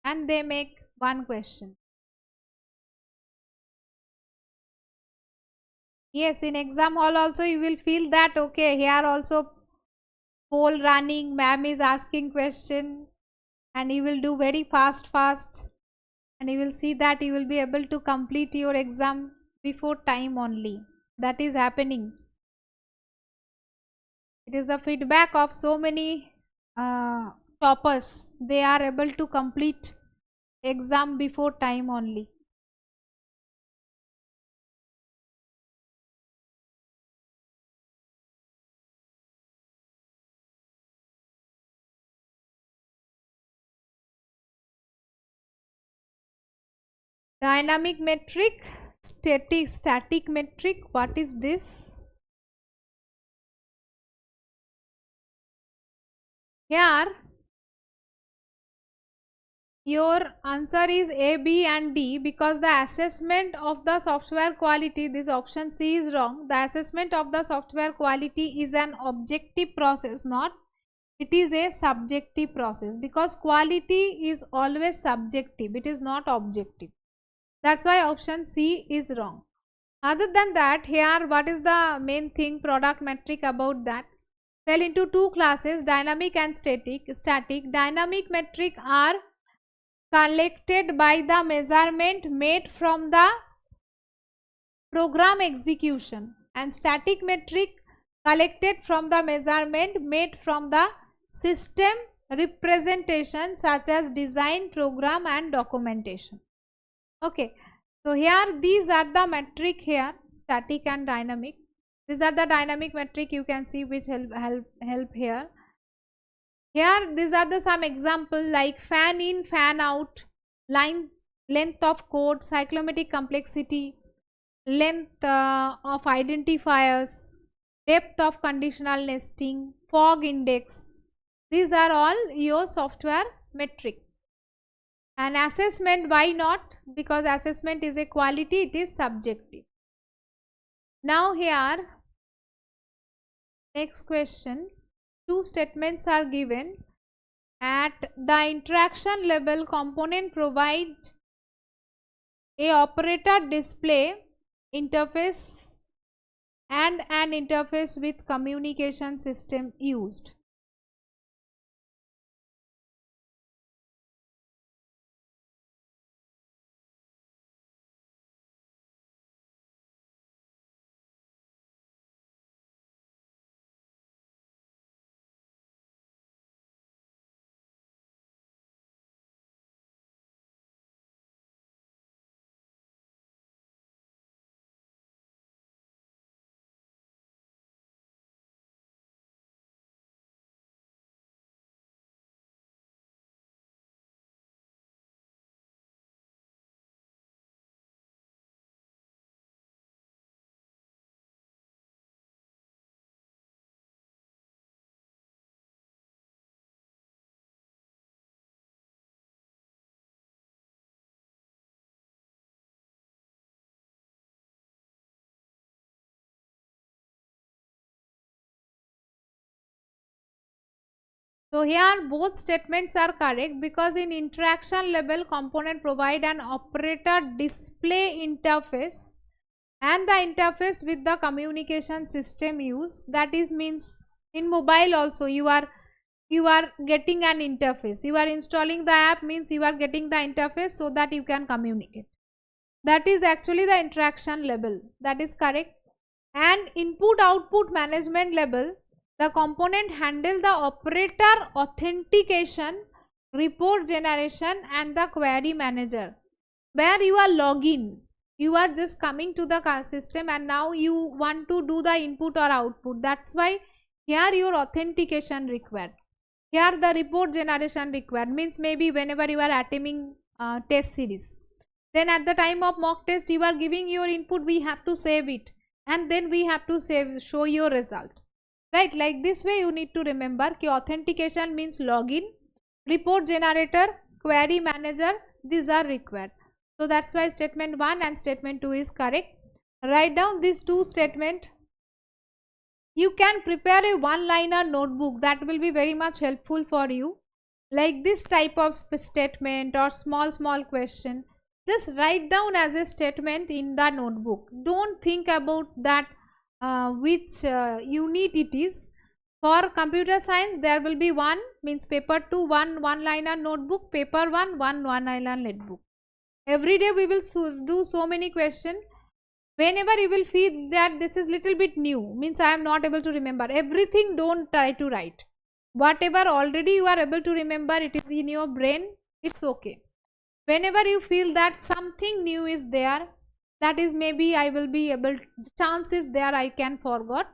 and they make one question. Yes, in exam hall also you will feel that okay, here also poll running, ma'am is asking question, and you will do very fast and you will see that you will be able to complete your exam before time only. That is happening. It is the feedback of so many toppers. They are able to complete exam before time only. Dynamic metric, static metric, what is this? Here your answer is A, B and D because the assessment of the software quality, this option C is wrong. The assessment of the software quality is an objective process, not it is a subjective process, because quality is always subjective, it is not objective. That's why option C is wrong. Other than that, here what is the main thing, product metric about that? Fell into two classes, dynamic and static. Dynamic metric are collected by the measurement made from the program execution, and static metric collected from the measurement made from the system representation such as design, program and documentation. Okay, so here these are the metric here, static and dynamic. These are the dynamic metric you can see which help here. Here these are the some example like fan in, fan out, length of code, cyclomatic complexity, length of identifiers, depth of conditional nesting, fog index. These are all your software metric. And assessment, why not? Because assessment is a quality, it is subjective. Now here, next question, two statements are given. At the interaction level, component provide a operator display interface and an interface with communication system used. So here both statements are correct because in interaction level component provide an operator display interface and the interface with the communication system use. That is means in mobile also you are getting an interface. You are installing the app means you are getting the interface so that you can communicate. That is actually the interaction level. That is correct. And input output management level, the component handle the operator authentication, report generation and the query manager. Where you are login, you are just coming to the system and now you want to do the input or output. That's why here your authentication required. Here the report generation required, means maybe whenever you are attempting test series, Then at the time of mock test you are giving your input, we have to save it, and then we have to show your result, right? Like this way you need to remember ki authentication means login, report generator, query manager, these are required. So that's why statement 1 and statement 2 is correct. Write down these two statements. You can prepare a one-liner notebook that will be very much helpful for you, like this type of statement or small question. Just write down as a statement in the notebook. Don't think about that which unit it is. For computer science there will be one, means paper 2 one-liner notebook, paper 1 one-liner notebook. Every day we will do so many questions. Whenever you will feel that this is little bit new, means I am not able to remember everything, don't try to write. Whatever already you are able to remember, it is in your brain, it's okay. Whenever you feel that something new is there, that is maybe I will be able, chance is there I can forgot,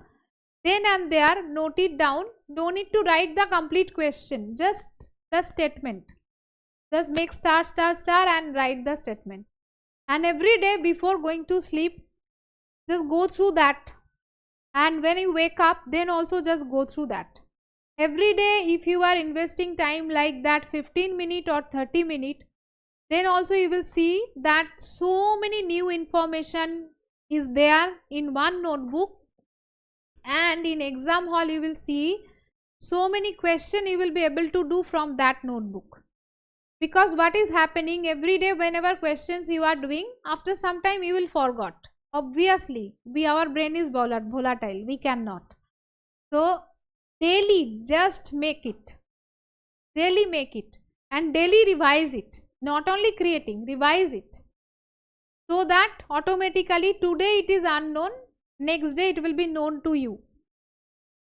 then and there note it down. No need to write the complete question, just the statement. Just make star and write the statements. And every day before going to sleep, just go through that, and when you wake up then also just go through that. Every day if you are investing time like that 15 minutes or 30 minutes, then also you will see that so many new information is there in one notebook, and in exam hall you will see so many questions you will be able to do from that notebook. Because what is happening every day, whenever questions you are doing, after some time you will forgot. Obviously our brain is volatile, we cannot. So daily just make it, daily make it, and daily revise it. Not only creating, revise it, so that automatically today it is unknown, next day it will be known to you.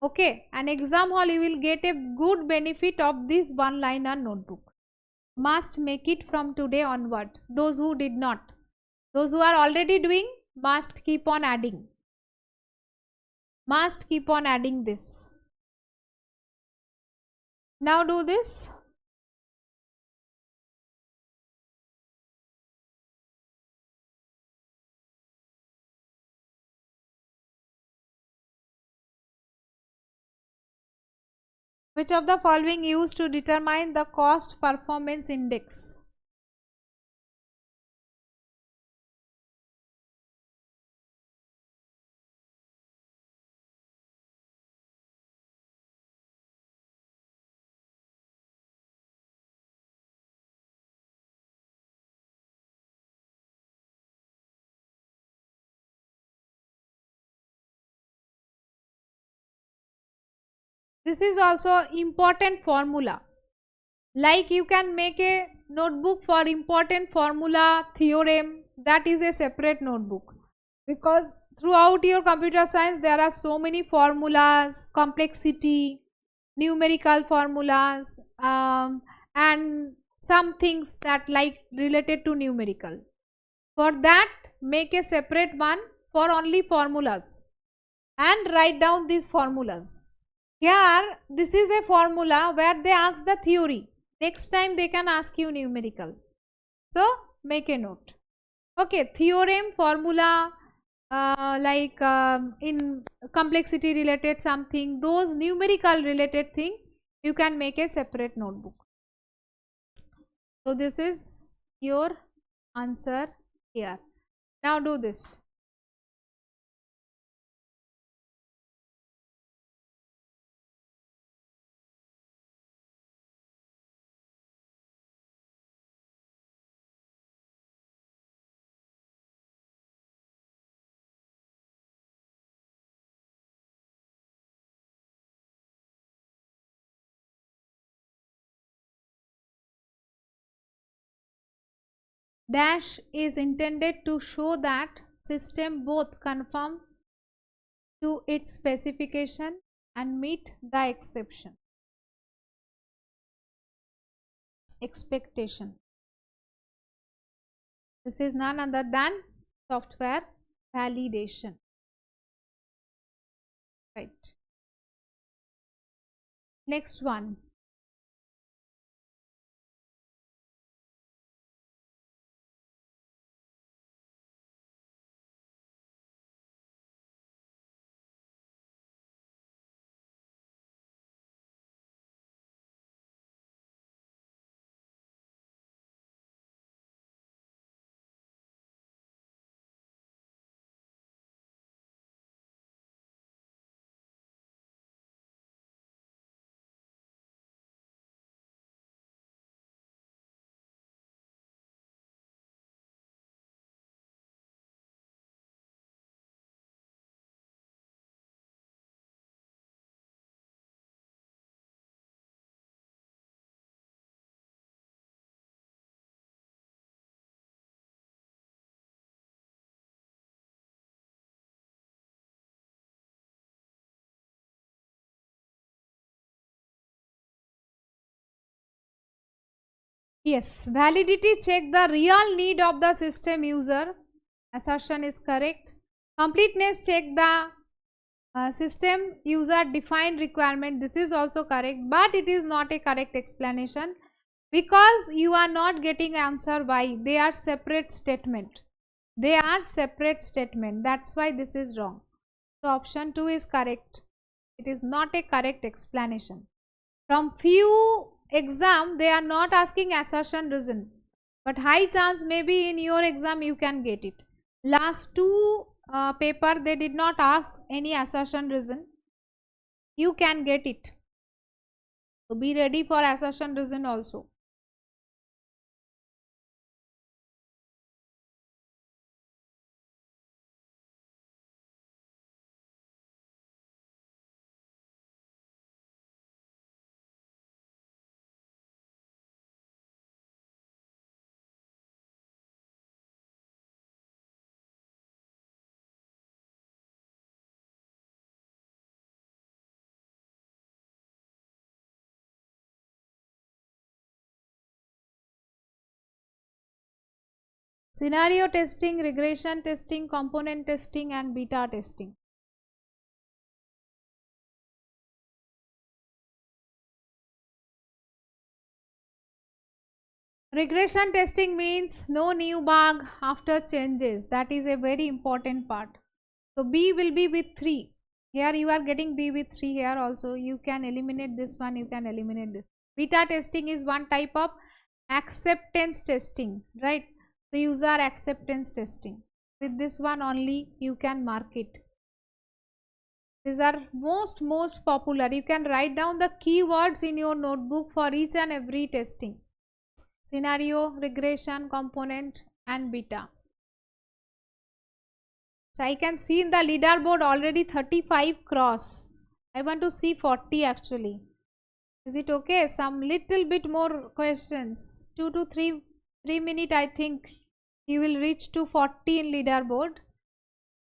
Okay, and exam hall you will get a good benefit of this one-liner notebook. Must make it from today onward. Those who did not, those who are already doing, must keep on adding, must keep on adding this. Now do this. Which of the following used to determine the cost performance index? This is also important formula. Like you can make a notebook for important formula, theorem, that is a separate notebook. Because throughout your computer science there are so many formulas, complexity, numerical formulas, and some things that like related to numerical. For that make a separate one for only formulas and write down these formulas. Here this is a formula where they ask the theory. Next time they can ask you numerical. So make a note. Okay, theorem, formula, in complexity related something, those numerical related thing you can make a separate notebook. So this is your answer here. Now do this. Dash is intended to show that system both conform to its specification and meet the expectation. This is none other than software validation. Right. Next one. Yes, validity check the real need of the system user. Assertion is correct. Completeness check the system user defined requirement. This is also correct, but it is not a correct explanation because you are not getting answer why. They are separate statement. They are separate statement. That's why this is wrong. So option 2 is correct. It is not a correct explanation. From few exam they are not asking assertion reason, but high chance maybe in your exam you can get it. Last two paper they did not ask any assertion reason. You can get it. So be ready for assertion reason also. Scenario testing, regression testing, component testing and beta testing. Regression testing means no new bug after changes. That is a very important part. So B will be with 3. Here you are getting B with 3 here also. You can eliminate this one, you can eliminate this. Beta testing is one type of acceptance testing, right? So user acceptance testing. With this one only you can mark it. These are most popular. You can write down the keywords in your notebook for each and every testing. Scenario, regression, component and beta. So I can see in the leaderboard already 35 cross. I want to see 40 actually. Is it okay? Some little bit more questions. 2 to 3 minutes I think you will reach to 40 in leaderboard.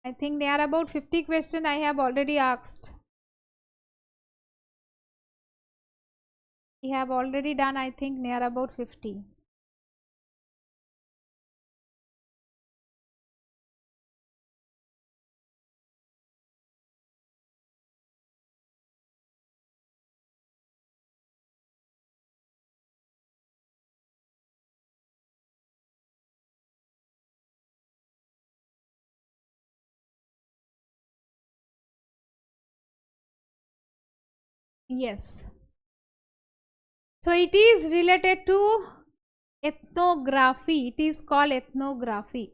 I think near about 50 questions I have already asked. We have already done I think near about 50. Yes. So it is related to ethnography. It is called ethnography.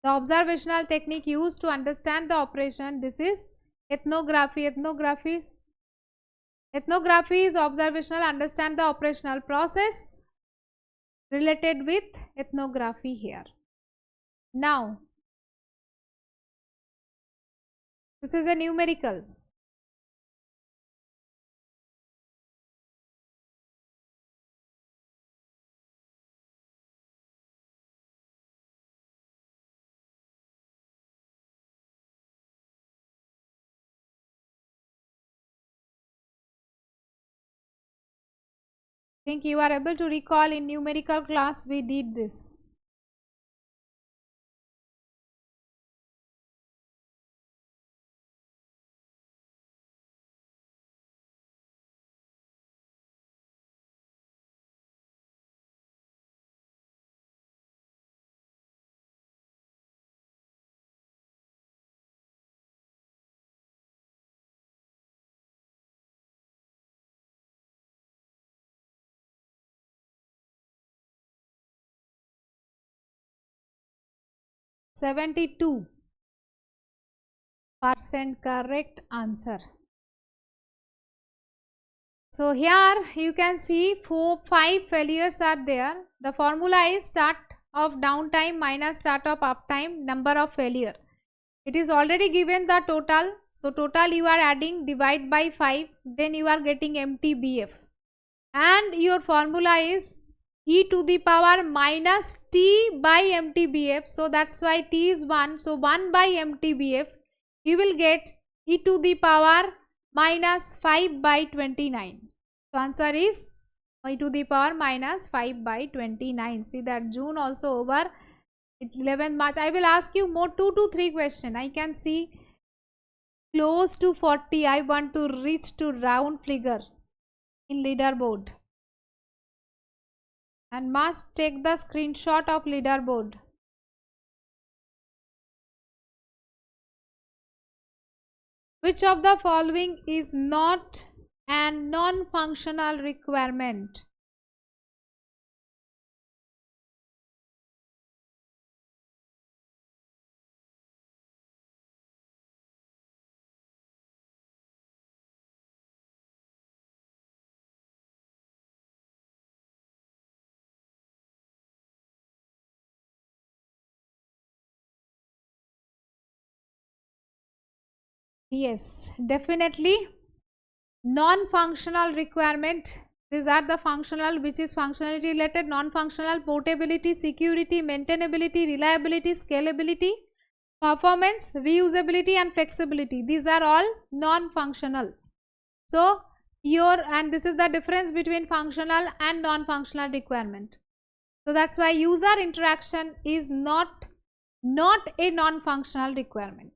The observational technique used to understand the operation. This is ethnography. Ethnography is observational, understand the operational process related with ethnography here. Now, this is a numerical. Think you are able to recall in numerical class we did this. %72 correct answer. So here you can see 5 failures are there. The formula is start of downtime minus start of uptime, number of failure. It is already given the total. So total you are adding, divide by 5, then you are getting MTBF. And your formula is e to the power minus t by MTBF. So that's why t is 1. So 1 by MTBF you will get e to the power minus 5 by 29. So answer is e to the power minus 5 by 29. See that June also over. 11th March. I will ask you more 2 to 3 questions. I can see close to 40. I want to reach to round figure in leaderboard. And must take the screenshot of leaderboard. Which of the following is not a non-functional requirement? Yes, definitely non-functional requirement. These are the functional, which is functionality related, non-functional: portability, security, maintainability, reliability, scalability, performance, reusability and flexibility. These are all non-functional. So and this is the difference between functional and non-functional requirement. So that's why user interaction is not a non-functional requirement.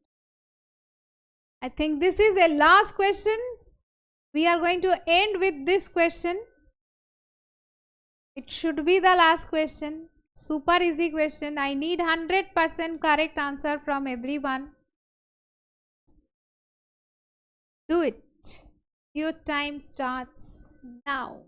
I think this is a last question. We are going to end with this question. It should be the last question. Super easy question. I need 100% correct answer from everyone. Do it. Your time starts now.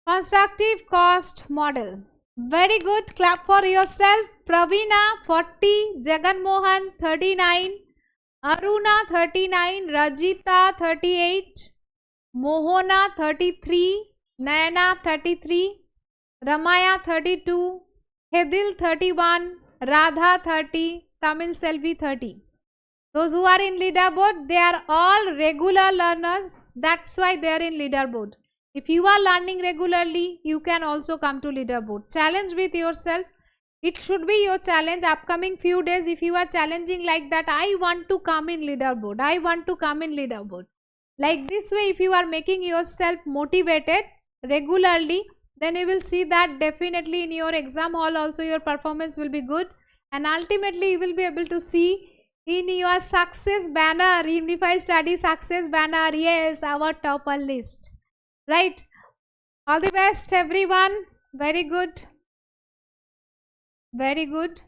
Constructive cost model. Very good. Clap for yourself. Praveena 40, Jagan Mohan 39, Aruna 39, Rajita 38, Mohana 33, Nayana 33, Ramaya 32, Hedil 31, Radha 30, Tamil Selvi 30. Those who are in leaderboard, they are all regular learners. That's why they are in leaderboard. If you are learning regularly, you can also come to leaderboard. Challenge with yourself. It should be your challenge. Upcoming few days, if you are challenging like that, I want to come in leaderboard. I want to come in leaderboard. Like this way, if you are making yourself motivated regularly, then you will see that definitely in your exam hall also your performance will be good. And ultimately, you will be able to see in your success banner, Unified Study success banner, yes, our topper list. Right? All the best everyone. Very good. Very good.